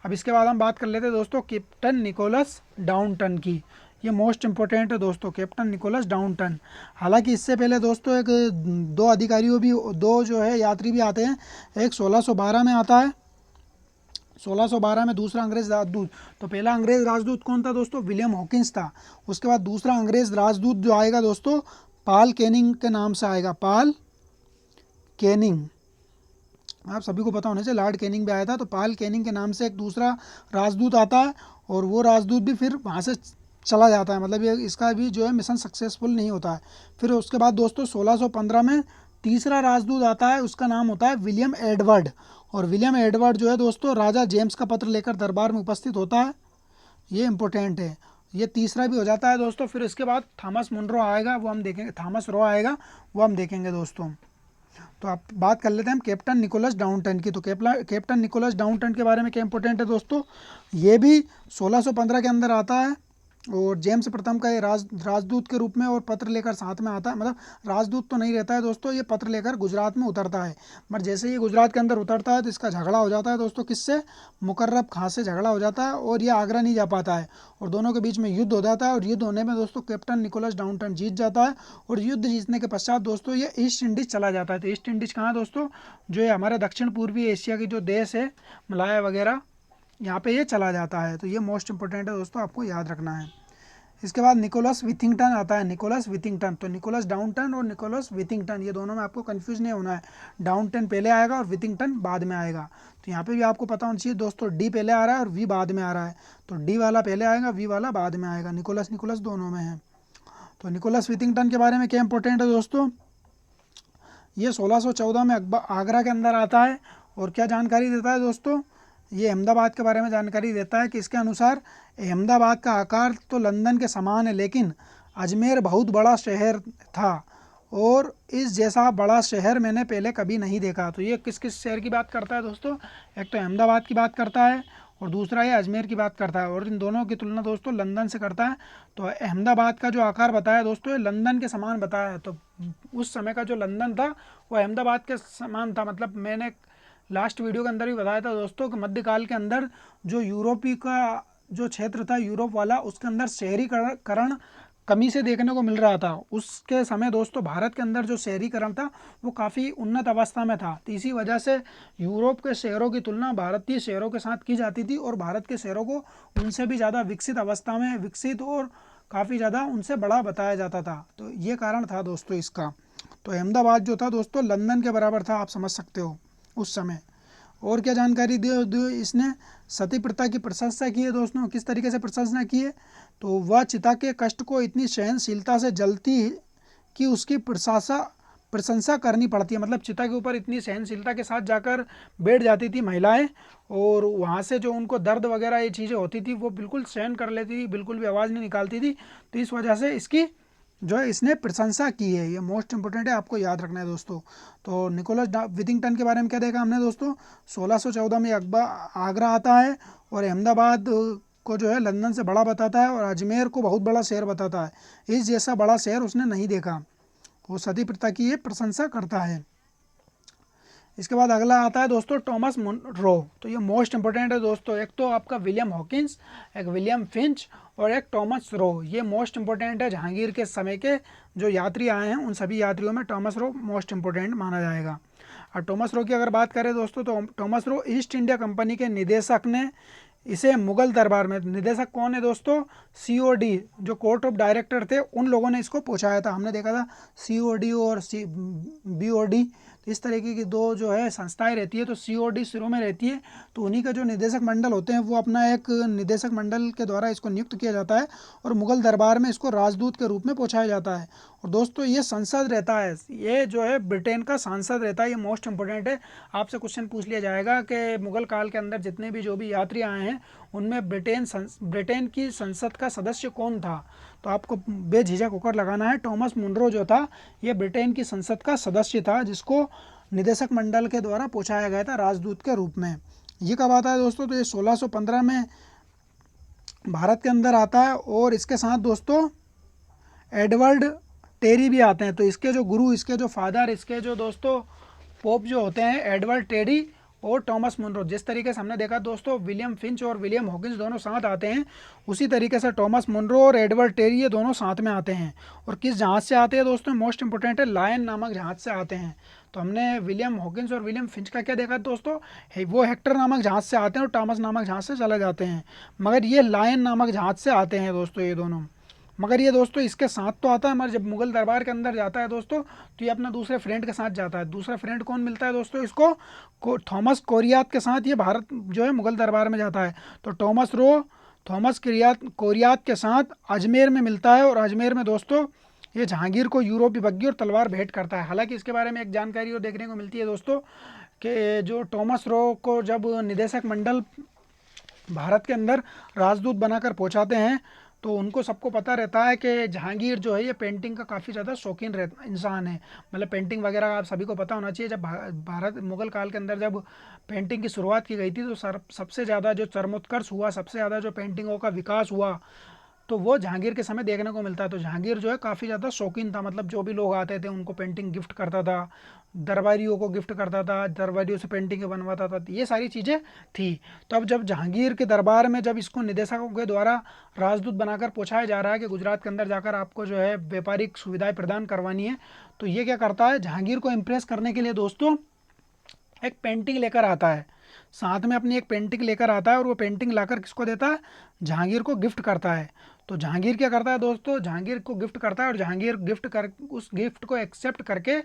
अब इसके बाद हम बात कर लेते हैं दोस्तों कैप्टन निकोलस डाउनटन की। ये मोस्ट इंपॉर्टेंट है दोस्तों, कैप्टन निकोलस डाउनटन। हालांकि इससे पहले दोस्तों एक दो अधिकारियों भी, दो जो है यात्री भी आते हैं। एक 1612 में आता है, 1612 में दूसरा अंग्रेज राजदूत। तो पहला अंग्रेज राजदूत कौन था दोस्तों, विलियम हॉकिंस था। उसके बाद दूसरा अंग्रेज राजदूत जो आएगा दोस्तों पाल कैनिंग के नाम से आएगा, पाल कैनिंग। आप सभी को पता होने से लॉर्ड कैनिंग भी आया था, तो पाल कैनिंग के नाम से एक दूसरा राजदूत आता है और वो राजदूत भी फिर वहाँ से चला जाता है, मतलब ये इसका भी जो है मिशन सक्सेसफुल नहीं होता है। फिर उसके बाद दोस्तों 1615 में तीसरा राजदूत आता है, उसका नाम होता है विलियम एडवर्ड। और विलियम एडवर्ड जो है दोस्तों राजा जेम्स का पत्र लेकर दरबार में उपस्थित होता है, ये इंपॉर्टेंट है। ये तीसरा भी हो जाता है दोस्तों। फिर इसके बाद थॉमस मुनरो आएगा, वो हम देखेंगे, थॉमस रो आएगा, वो हम देखेंगे दोस्तों। तो आप बात कर लेते हैं हम कैप्टन निकोलस डाउनटन की। तो कैप्टन निकोलस डाउनटन के बारे में क्या इंपॉर्टेंट है दोस्तों, ये भी 1615 के अंदर आता है और जेम्स प्रथम का ये राजदूत के रूप में और पत्र लेकर साथ में आता है। मतलब राजदूत तो नहीं रहता है दोस्तों, ये पत्र लेकर गुजरात में उतरता है। बट जैसे ये गुजरात के अंदर उतरता है तो इसका झगड़ा हो जाता है दोस्तों, किससे, मुकर्रब खां से झगड़ा हो जाता है और ये आगरा नहीं जा पाता है और दोनों के बीच में युद्ध हो जाता है। और युद्ध होने में दोस्तों कैप्टन निकोलस डाउनटन जीत जाता है और युद्ध जीतने के पश्चात दोस्तों ये ईस्ट इंडीज़ चला जाता है। तो ईस्ट इंडीज़ कहाँ है दोस्तों, जो ये हमारे दक्षिण पूर्वी एशिया की जो देश है, मलाया वगैरह, यहाँ पे ये चला जाता है। तो ये मोस्ट इंपॉर्टेंट है दोस्तों, आपको याद रखना है। इसके बाद निकोलस विथिंगटन आता है, निकोलस विथिंगटन। तो निकोलस डाउनटन और निकोलस विथिंगटन, ये दोनों में आपको कंफ्यूज नहीं होना है। डाउनटन पहले आएगा और विथिंगटन बाद में आएगा। तो यहाँ पे भी आपको पता होना चाहिए दोस्तों, डी पहले आ रहा है और वी बाद में आ रहा है। तो डी वाला पहले आएगा, वी वाला बाद में आएगा। निकोलस निकोलस दोनों में है। तो निकोलस विथिंगटन के बारे में क्या इंपॉर्टेंट है दोस्तों, ये 1614 में आगरा के अंदर आता है और क्या जानकारी देता है दोस्तों, ये अहमदाबाद के बारे में जानकारी देता है कि इसके अनुसार अहमदाबाद का आकार तो लंदन के समान है, लेकिन अजमेर बहुत बड़ा शहर था और इस जैसा बड़ा शहर मैंने पहले कभी नहीं देखा। तो ये किस किस शहर की बात करता है दोस्तों, एक तो अहमदाबाद की बात करता है और दूसरा ये अजमेर की बात करता है और इन दोनों की तुलना दोस्तों लंदन से करता है। तो अहमदाबाद का जो आकार बताया दोस्तों, ये लंदन के समान बताया है। तो उस समय का जो लंदन था वो अहमदाबाद के समान था। मतलब मैंने लास्ट वीडियो के अंदर भी बताया था दोस्तों कि मध्यकाल के अंदर जो यूरोपी का जो क्षेत्र था, यूरोप वाला, उसके अंदर शहरीकरण कमी से देखने को मिल रहा था। उसके समय दोस्तों भारत के अंदर जो शहरीकरण था वो काफ़ी उन्नत अवस्था में था। तो इसी वजह से यूरोप के शहरों की तुलना भारतीय शहरों के साथ की जाती थी और भारत के शहरों को उनसे भी ज़्यादा विकसित अवस्था में, विकसित और काफ़ी ज़्यादा उनसे बड़ा बताया जाता था। तो ये कारण था दोस्तों इसका। तो अहमदाबाद जो था दोस्तों लंदन के बराबर था, आप समझ सकते हो उस समय। और क्या जानकारी दी इसने, सती प्रथा की प्रशंसा की है दोस्तों। किस तरीके से प्रशंसा की है, तो वह चिता के कष्ट को इतनी सहनशीलता से जलती कि उसकी प्रशंसा करनी पड़ती है। मतलब चिता के ऊपर इतनी सहनशीलता के साथ जाकर बैठ जाती थी महिलाएं और वहाँ से जो उनको दर्द वगैरह ये चीज़ें होती थी वो बिल्कुल सहन कर लेती थी, बिल्कुल भी आवाज़ नहीं निकालती थी। तो इस वजह से इसकी जो है इसने प्रशंसा की है। ये मोस्ट इंपॉर्टेंट है, आपको याद रखना है दोस्तों। तो निकोलस विथिंगटन के बारे में क्या देखा हमने दोस्तों, 1614 में आगरा आता है और अहमदाबाद को जो है लंदन से बड़ा बताता है और अजमेर को बहुत बड़ा शहर बताता है। इस जैसा बड़ा शहर उसने नहीं देखा। वो सती प्रथा की ये प्रशंसा करता है। इसके बाद अगला आता है दोस्तों टॉमस मुनरो। तो ये मोस्ट इंपॉर्टेंट है दोस्तों। एक तो आपका विलियम हॉकिंस, एक विलियम फिंच और एक टॉमस रो। ये मोस्ट इंपॉर्टेंट है। जहांगीर के समय के जो यात्री आए हैं उन सभी यात्रियों में टॉमस रो मोस्ट इंपॉर्टेंट माना जाएगा। और टॉमस रो की अगर बात करें दोस्तों, तो Thomas Roe east India company के निदेशक ने इसे मुगल दरबार में, निदेशक कौन है दोस्तों, COD जो कोर्ट ऑफ डायरेक्टर थे, उन लोगों ने इसको पहुंचाया था। हमने देखा था COD और BOD, तो इस तरीके की दो जो है संस्थाएं रहती है। तो COD शुरू में रहती है, तो उन्हीं का जो निदेशक मंडल होते हैं वो अपना एक निदेशक मंडल के द्वारा इसको नियुक्त किया जाता है और मुगल दरबार में इसको राजदूत के रूप में पहुंचाया जाता है। और दोस्तों ये संसद रहता है, ये जो है ब्रिटेन का सांसद रहता है। ये मोस्ट इंपॉर्टेंट है, आपसे क्वेश्चन पूछ लिया जाएगा कि मुगल काल के अंदर जितने भी जो भी यात्री आए हैं उनमें ब्रिटेन की संसद का सदस्य कौन था। तो आपको बेझिझक होकर लगाना है, टॉमस मुनरो जो था ये ब्रिटेन की संसद का सदस्य था, जिसको निदेशक मंडल के द्वारा पहुंचाया गया था राजदूत के रूप में। ये कब आता है दोस्तों, तो ये 1615 में भारत के अंदर आता है और इसके साथ दोस्तों एडवर्ड टेरी भी आते हैं। तो इसके जो गुरु, इसके जो फादर, इसके जो दोस्तों पोप जो होते हैं एडवर्ड टेरी और टॉमस मुनरो। जिस तरीके से हमने देखा दोस्तों विलियम फिंच और विलियम हॉकिंस दोनों साथ आते हैं, उसी तरीके से टॉमस मुनरो और एडवर्ड टेरी ये दोनों साथ में आते हैं। और किस जहाज़ से आते हैं दोस्तों, मोस्ट इंपॉर्टेंट है, लायन नामक जहाज़ से आते हैं। तो हमने विलियम हॉकिंस और विलियम फिंच का क्या देखा दोस्तों, वो हेक्टर नामक जहाज़ से आते हैं और टॉमस नामक जहाज़ से चले जाते हैं, मगर ये लायन नामक जहाज़ से आते हैं दोस्तों ये दोनों। मगर ये दोस्तों इसके साथ तो आता है, मगर जब मुगल दरबार के अंदर जाता है दोस्तों तो ये अपना दूसरे फ्रेंड के साथ जाता है। दूसरा फ्रेंड कौन मिलता है दोस्तों इसको, थॉमस कोरियात के साथ ये भारत जो है मुगल दरबार में जाता है। तो थॉमस कोरियात के साथ अजमेर में मिलता है और अजमेर में दोस्तों ये जहांगीर को यूरोपीय बग्घी और तलवार भेंट करता है। हालांकि इसके बारे में एक जानकारी और देखने को मिलती है दोस्तों कि जो टॉमस रो को जब निदेशक मंडल भारत के अंदर राजदूत बनाकर पहुंचाते हैं तो उनको सबको पता रहता है कि जहांगीर जो है ये पेंटिंग का काफ़ी ज़्यादा शौकीन इंसान है। मतलब पेंटिंग वगैरह आप सभी को पता होना चाहिए, जब भारत मुगल काल के अंदर जब पेंटिंग की शुरुआत की गई थी तो सबसे ज़्यादा जो चरमोत्कर्ष हुआ, सबसे ज़्यादा जो पेंटिंगों का विकास हुआ, तो वो जहांगीर के समय देखने को मिलता है। तो जहांगीर जो है काफ़ी ज़्यादा शौकीन था, मतलब जो भी लोग आते थे उनको पेंटिंग गिफ्ट करता था, दरबारियों को गिफ्ट करता था, दरबारियों से पेंटिंग बनवाता था, ये सारी चीज़ें थी। तो अब जब जहांगीर के दरबार में जब इसको निदेशकों के द्वारा राजदूत बनाकर पहुँचाया जा रहा है कि गुजरात के अंदर जाकर आपको जो है व्यापारिक सुविधाएं प्रदान करवानी है, तो ये क्या करता है, जहांगीर को इम्प्रेस करने के लिए दोस्तों एक पेंटिंग लेकर आता है, साथ में अपनी एक पेंटिंग लेकर आता है, और वो पेंटिंग लाकर किसको देता है, जहांगीर को गिफ्ट करता है। तो जहांगीर क्या करता है दोस्तों, जहांगीर को गिफ्ट करता है, और जहांगीर उस गिफ्ट को एक्सेप्ट करके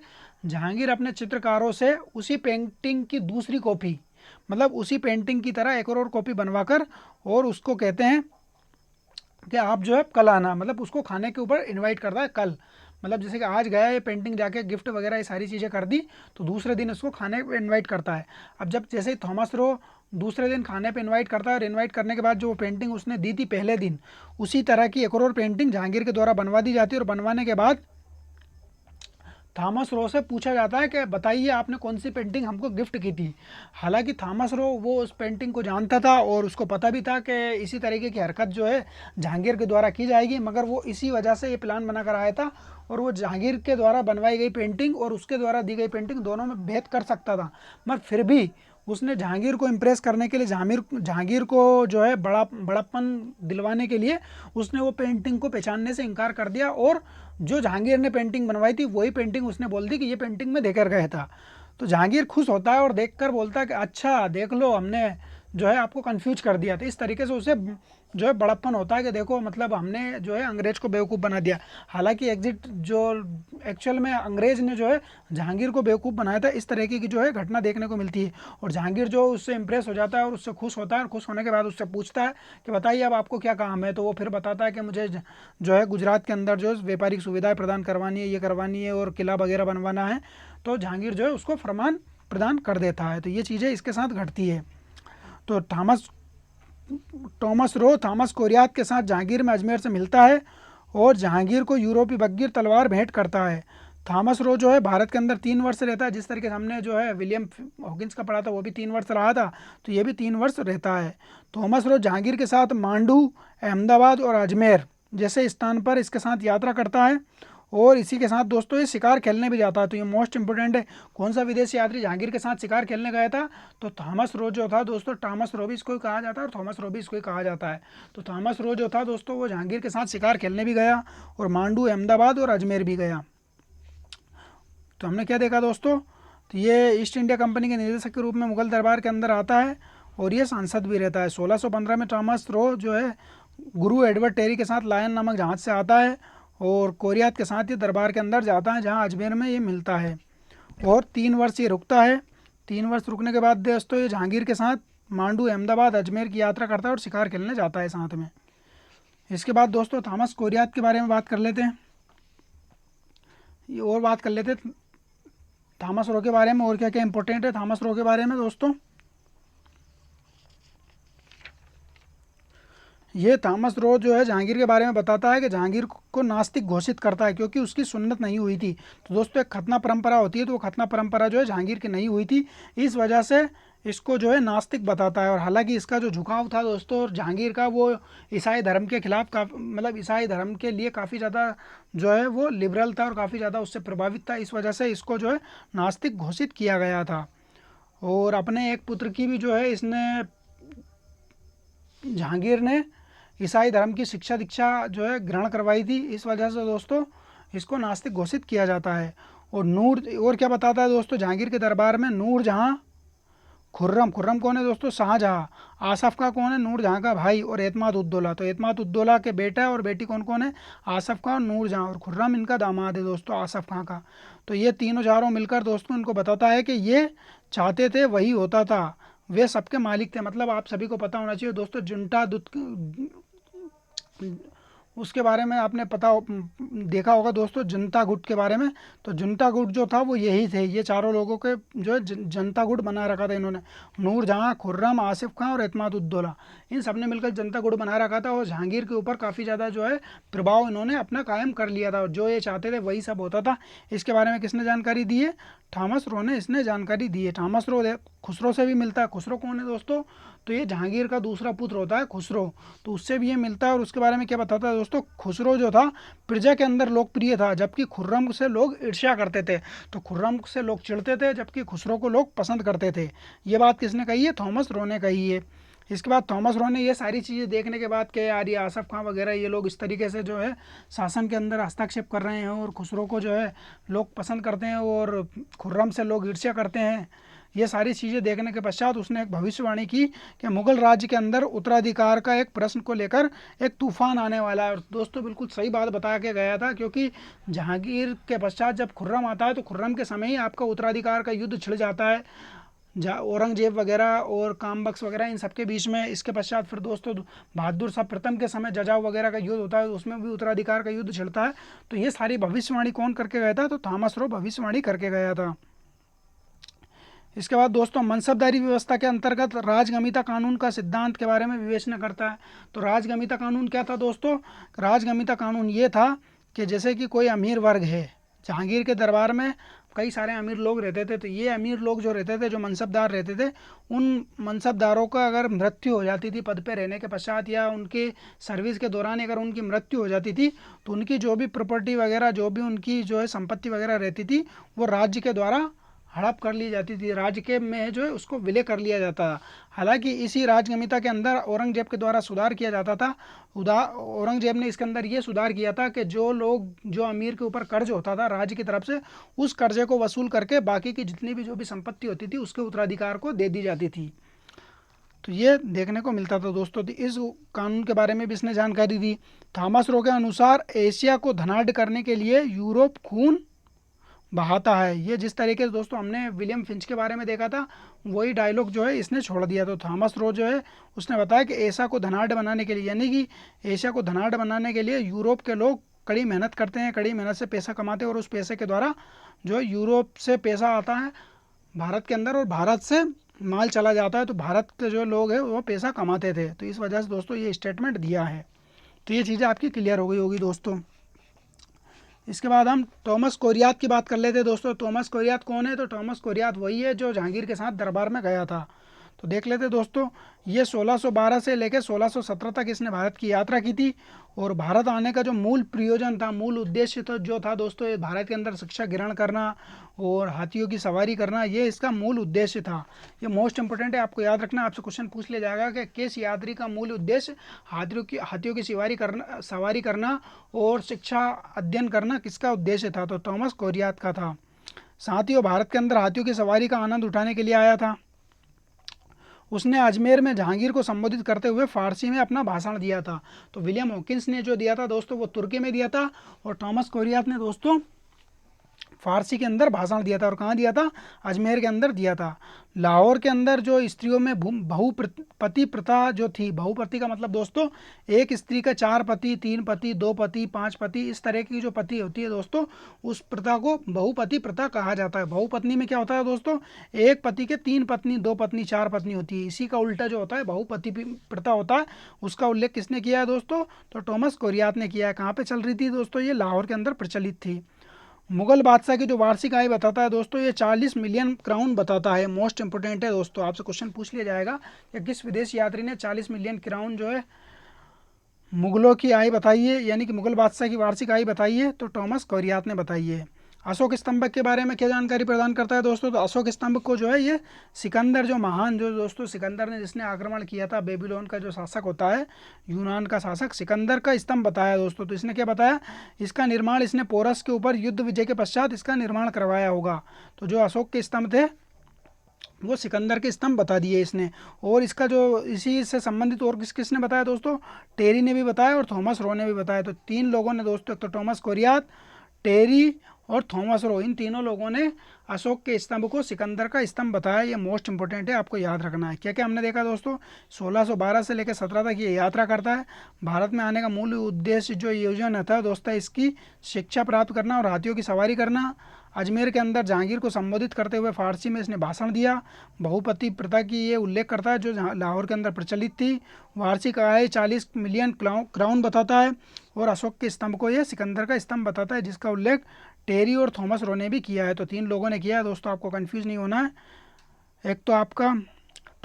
जहांगीर अपने चित्रकारों से उसी पेंटिंग की दूसरी कॉपी, मतलब उसी पेंटिंग की तरह एक और कॉपी बनवाकर, और उसको कहते हैं कि आप जो है कल आना, मतलब उसको खाने के ऊपर इनवाइट करता है कल। मतलब जैसे कि आज गया ये पेंटिंग जाके गिफ्ट वगैरह ये सारी चीज़ें कर दी, तो दूसरे दिन उसको खाने पे इनवाइट करता है। अब जब जैसे ही थॉमस रो दूसरे दिन खाने पे इनवाइट करता है, और इनवाइट करने के बाद जो पेंटिंग उसने दी थी पहले दिन, उसी तरह की एक और पेंटिंग जहांगीर के द्वारा बनवा दी जाती है, और बनवाने के बाद थॉमस रो से पूछा जाता है कि बताइए आपने कौन सी पेंटिंग हमको गिफ्ट की थी। हालांकि थॉमस रो वो उस पेंटिंग को जानता था, और उसको पता भी था कि इसी तरीके की हरकत जो है जहांगीर के द्वारा की जाएगी, मगर वो इसी वजह से ये प्लान बनाकर आया था, और वो जहांगीर के द्वारा बनवाई गई पेंटिंग और उसके द्वारा दी गई पेंटिंग दोनों में भेद कर सकता था। मगर फिर भी उसने जहांगीर को इम्प्रेस करने के लिए, जहांगीर को जो है बड़प्पन दिलवाने के लिए उसने वो पेंटिंग को पहचानने से इनकार कर दिया, और जो जहांगीर ने पेंटिंग बनवाई थी वही पेंटिंग उसने बोल दी कि ये पेंटिंग मैं देकर गया था। तो जहांगीर खुश होता है और देखकर बोलता है कि अच्छा देख लो, हमने जो है आपको कंफ्यूज कर दिया था। इस तरीके से उसे जो है बड़प्पन होता है कि देखो मतलब हमने जो है अंग्रेज को बेवकूफ़ बना दिया। हालांकि एग्जिट जो एक्चुअल में अंग्रेज ने जो है जहांगीर को बेवकूफ़ बनाया था, इस तरीके की जो है घटना देखने को मिलती है। और जहांगीर जो उससे इम्प्रेस हो जाता है और उससे खुश होता है, और खुश होने के बाद उससे पूछता है कि बताइए अब आपको क्या काम है। तो वो फिर बताता है कि मुझे जो है गुजरात के अंदर जो है व्यापारिक सुविधाएं प्रदान करवानी है, ये करवानी है, और किला वगैरह बनवाना है। तो जहांगीर जो है उसको फरमान प्रदान कर देता है। तो ये चीज़ें इसके साथ घटती है। तो थॉमस कोरियात के साथ जहांगीर में अजमेर से मिलता है, और जहांगीर को यूरोपी बग्घीर तलवार भेंट करता है। थॉमस रो जो है भारत के अंदर 3 वर्ष रहता है, जिस तरीके से हमने जो है विलियम हॉकिंस का पढ़ा था वो भी 3 वर्ष रहा था, तो ये भी 3 वर्ष रहता है। थॉमस रो जहांगीर के साथ मांडू, अहमदाबाद और अजमेर जैसे स्थान पर इसके साथ यात्रा करता है, और इसी के साथ दोस्तों ये शिकार खेलने भी जाता है। तो ये मोस्ट इंपोर्टेंट है, कौन सा विदेशी यात्री जहांगीर के साथ शिकार खेलने गया था, तो थॉमस रो जो था दोस्तों, टॉमस रो भी इसको ही कहा जाता है और थॉमस रो भी इसको ही कहा जाता है। तो थॉमस रो जो था दोस्तों वो जहांगीर के साथ शिकार खेलने भी गया, और मांडू, अहमदाबाद और अजमेर भी गया। तो हमने क्या देखा दोस्तों, तो ये ईस्ट इंडिया कंपनी के निदेशक के रूप में मुगल दरबार के अंदर आता है, और ये सांसद भी रहता है। 1615 में थॉमस रो जो है गुरु एडवर्ड टेरी के साथ लायन नामक जहाज से आता है, और कोरियात के साथ ये दरबार के अंदर जाता है, जहाँ अजमेर में ये मिलता है, और 3 वर्ष ये रुकता है। 3 वर्ष रुकने के बाद दोस्तों ये जहांगीर के साथ मांडू, अहमदाबाद, अजमेर की यात्रा करता है और शिकार खेलने जाता है साथ में। इसके बाद दोस्तों थॉमस कोरियात के बारे में बात कर लेते हैं, ये और बात कर लेते हैं थॉमस रो के बारे में, और क्या क्या इंपॉर्टेंट है थॉमस रो के बारे में दोस्तों। ये थॉमस रो जो है जहांगीर के बारे में बताता है कि जहांगीर को नास्तिक घोषित करता है, क्योंकि उसकी सुन्नत नहीं हुई थी। तो दोस्तों एक खतना परंपरा होती है, तो वो खतना परंपरा जो है जहांगीर की नहीं हुई थी, इस वजह से इसको जो है नास्तिक बताता है। और हालांकि इसका जो झुकाव था दोस्तों जहांगीर का, वो ईसाई धर्म के खिलाफ मतलब ईसाई धर्म के लिए काफ़ी ज़्यादा जो है वो लिबरल था, और काफ़ी ज़्यादा उससे प्रभावित था, इस वजह से इसको जो है नास्तिक घोषित किया गया था। और अपने एक पुत्र की भी जो है इसने, जहांगीर ने ईसाई धर्म की शिक्षा दीक्षा जो है ग्रहण करवाई थी, इस वजह से दोस्तों इसको नास्तिक घोषित किया जाता है। और नूर, और क्या बताता है दोस्तों जहांगीर के दरबार में, नूर जहाँ, खुर्रम, खुर्रम कौन है दोस्तों, शाहजहाँ, आसफ का कौन है, नूर जहाँ का भाई, और एतमाद उद्दौला, तो एतमाद उद्दौला के बेटा है, और बेटी कौन कौन है, आसफ का और नूर जहाँ, और खुर्रम इनका दामाद है दोस्तों आसफ खां का। तो ये तीनों चारों मिलकर दोस्तों इनको बताता है कि ये चाहते थे वही होता था, वे सबके मालिक थे। मतलब आप सभी को पता होना चाहिए दोस्तों, उसके बारे में आपने देखा होगा दोस्तों, जनता गुट के बारे में। तो जनता गुट जो था वो यही थे, ये चारों लोगों के जो है जनता गुट बना रखा था इन्होंने। नूरजहां, खुर्रम, आसिफ खां और एतमादुद्दौला, इन सब ने मिलकर जनता गुट बना रखा था और जहांगीर के ऊपर काफ़ी ज़्यादा जो है प्रभाव इन्होंने अपना कायम कर लिया था। जो ये चाहते थे वही सब होता था। इसके बारे में किसने जानकारी दी है? थॉमस रो ने इसने जानकारी दी है। थॉमस रो खुसरो से भी मिलता है। खुसरो कौन है दोस्तों? तो ये जहांगीर का दूसरा पुत्र होता है खुसरो, तो उससे भी ये मिलता है। और उसके बारे में क्या बताता है दोस्तों? खुसरो जो था प्रजा के अंदर लोकप्रिय था, जबकि खुर्रम से लोग ईर्ष्या करते थे। तो खुर्रम से लोग चिढ़ते थे, जबकि खुसरो को लोग पसंद करते थे। ये बात किसने कही है? थॉमस रो ने कही है। इसके बाद थॉमस रो ने ये सारी चीज़ें देखने के बाद कि यार ये आसफ खां वगैरह ये लोग इस तरीके से जो है शासन के अंदर हस्तक्षेप कर रहे हैं और खुसरो को जो है लोग पसंद करते हैं और खुर्रम से लोग ईर्ष्या करते हैं, ये सारी चीज़ें देखने के पश्चात उसने एक भविष्यवाणी की कि मुगल राज्य के अंदर उत्तराधिकार का एक प्रश्न को लेकर एक तूफान आने वाला है। और दोस्तों बिल्कुल सही बात बता के गया था, क्योंकि जहांगीर के पश्चात जब खुर्रम आता है तो खुर्रम के समय ही आपका उत्तराधिकार का युद्ध छिड़ जाता है औरंगजेब वगैरह और कामबख्श वगैरह इन सब के बीच में। इसके पश्चात फिर दोस्तों बहादुर शाह प्रथम के समय जजाव वगैरह का युद्ध होता है, उसमें भी उत्तराधिकार का युद्ध छिड़ता है। तो ये सारी भविष्यवाणी कौन करके गया था? तो थॉमस रो भविष्यवाणी करके गया था। इसके बाद दोस्तों मनसबदारी व्यवस्था के अंतर्गत राजगमिता कानून का सिद्धांत के बारे में विवेचना करता है। तो राजगमिता कानून क्या था दोस्तों? राजगमिता कानून ये था कि जैसे कि कोई अमीर वर्ग है, जहांगीर के दरबार में कई सारे अमीर लोग रहते थे, तो ये अमीर लोग जो रहते थे, जो मनसबदार रहते थे, उन मनसबदारों का अगर मृत्यु हो जाती थी पद पे रहने के पश्चात या उनके सर्विस के दौरान अगर उनकी मृत्यु हो जाती थी, तो उनकी जो भी प्रॉपर्टी वगैरह, जो भी उनकी जो है संपत्ति वगैरह रहती थी, वो राज्य के द्वारा हड़प कर ली जाती थी, राज्य के में जो है उसको विलय कर लिया जाता था। हालांकि इसी राजगमिता के अंदर औरंगजेब के द्वारा सुधार किया जाता था। औरंगजेब ने इसके अंदर ये सुधार किया था कि जो अमीर के ऊपर कर्ज होता था राज्य की तरफ से, उस कर्जे को वसूल करके बाकी की जितनी भी जो भी संपत्ति होती थी उसके उत्तराधिकार को दे दी जाती थी। तो ये देखने को मिलता था दोस्तों। इस कानून के बारे में भी इसने जानकारी दी। थॉमस रो के अनुसार एशिया को धनाढ़ करने के लिए यूरोप खून बहाता है। ये जिस तरीके से दोस्तों हमने विलियम फिंच के बारे में देखा था, वही डायलॉग जो है इसने छोड़ दिया। तो थॉमस रो जो है उसने बताया कि एशिया को धनाढ़ बनाने के लिए, यानी कि एशिया को धनाढ़ बनाने के लिए यूरोप के लोग कड़ी मेहनत करते हैं, कड़ी मेहनत से पैसा कमाते हैं और उस पैसे के द्वारा जो है यूरोप से पैसा आता है भारत के अंदर और भारत से माल चला जाता है। तो भारत के जो लोग हैं वो पैसा कमाते थे। तो इस वजह से दोस्तों ये स्टेटमेंट दिया है। तो ये चीज़ें आपकी क्लियर हो गई होगी दोस्तों। इसके बाद हम थॉमस कोरियात की बात कर लेते हैं दोस्तों। थॉमस कोरियात कौन है? तो थॉमस कोरियात वही है जो जहांगीर के साथ दरबार में गया था। तो देख लेते दोस्तों, ये 1612 से लेकर 1617 तक इसने भारत की यात्रा की थी। और भारत आने का जो मूल प्रयोजन था, मूल उद्देश्य तो जो था दोस्तों, ये भारत के अंदर शिक्षा ग्रहण करना और हाथियों की सवारी करना, ये इसका मूल उद्देश्य था। ये मोस्ट इंपोर्टेंट है, आपको याद रखना। आपसे क्वेश्चन पूछ लिया जाएगा कि किस यात्री का मूल उद्देश्य हाथियों की सवारी करना और शिक्षा अध्ययन करना किसका उद्देश्य था? तो थॉमस कोरियात का था। साथ ही वो भारत के अंदर हाथियों की सवारी का आनंद उठाने के लिए आया था। उसने अजमेर में जहांगीर को संबोधित करते हुए फारसी में अपना भाषण दिया था। तो विलियम हॉकिंस ने जो दिया था दोस्तों वो तुर्की में दिया था, और थॉमस कोरियात ने दोस्तों फारसी के अंदर भाषण दिया था। और कहाँ दिया था? अजमेर के अंदर दिया था। लाहौर के अंदर जो स्त्रियों में बहुपति प्रथा जो थी, बहुपति का मतलब दोस्तों एक स्त्री का 4 पति, 3 पति, 2 पति, 5 पति, इस तरह की जो पति होती है दोस्तों, उस प्रथा को बहुपति प्रथा कहा जाता है। बहुपत्नी में क्या होता है दोस्तों? एक पति के 3 पत्नी, 2 पत्नी, 4 पत्नी होती है। इसी का उल्टा जो होता है बहुपति प्रथा होता है। उसका उल्लेख किसने किया है दोस्तों? तो थॉमस कोरियात ने किया है। कहाँ पे चल रही थी दोस्तों? ये लाहौर के अंदर प्रचलित थी। मुगल बादशाह की जो वार्षिक आय बताता है दोस्तों, ये 40 मिलियन क्राउन बताता है। मोस्ट इंपोर्टेंट है दोस्तों, आपसे क्वेश्चन पूछ लिया जाएगा कि किस विदेश यात्री ने 40 मिलियन क्राउन जो है मुगलों की आय बताई है, यानी कि मुगल बादशाह की वार्षिक आय बताई है? तो थॉमस कोरियात ने बताई है। अशोक स्तंभ के बारे में क्या जानकारी प्रदान करता है दोस्तों? तो अशोक स्तंभ को जो है ये सिकंदर जो महान, जो दोस्तों सिकंदर ने जिसने आक्रमण किया था, बेबीलोन का जो शासक होता है, यूनान का शासक, सिकंदर का स्तंभ बताया दोस्तों। तो इसने क्या बताया? इसका निर्माण इसने पोरस के ऊपर युद्ध विजय के पश्चात इसका निर्माण करवाया होगा। तो जो अशोक के स्तंभ थे वो सिकंदर के स्तंभ बता दिए इसने। और इसका जो इसी से संबंधित और किसने बताया दोस्तों? टेरी ने भी बताया और थॉमस रो ने भी बताया। तो 3 लोगों ने दोस्तों, एक तो थॉमस कोरियात, टेरी और थॉमस रो, इन तीनों लोगों ने अशोक के स्तंभ को सिकंदर का स्तंभ बताया। ये मोस्ट इंपॉर्टेंट है, आपको याद रखना है। क्या क्या हमने देखा दोस्तों, 1612 से लेकर 17 तक ये यात्रा करता है। भारत में आने का मूल उद्देश्य जो योजना था दोस्तों, इसकी शिक्षा प्राप्त करना और हाथियों की सवारी करना। अजमेर के अंदर जहांगीर को संबोधित करते हुए फारसी में इसने भाषण दिया। बहुपति प्रथा की ये उल्लेख करता है जो लाहौर के अंदर प्रचलित थी। वार्षिक आय 40 मिलियन क्राउन बताता है। और अशोक के स्तंभ को ये सिकंदर का स्तंभ बताता है, जिसका उल्लेख टेरी और थॉमस रो ने भी किया है। तो तीन लोगों ने किया है दोस्तों, आपको कंफ्यूज नहीं होना है। एक तो आपका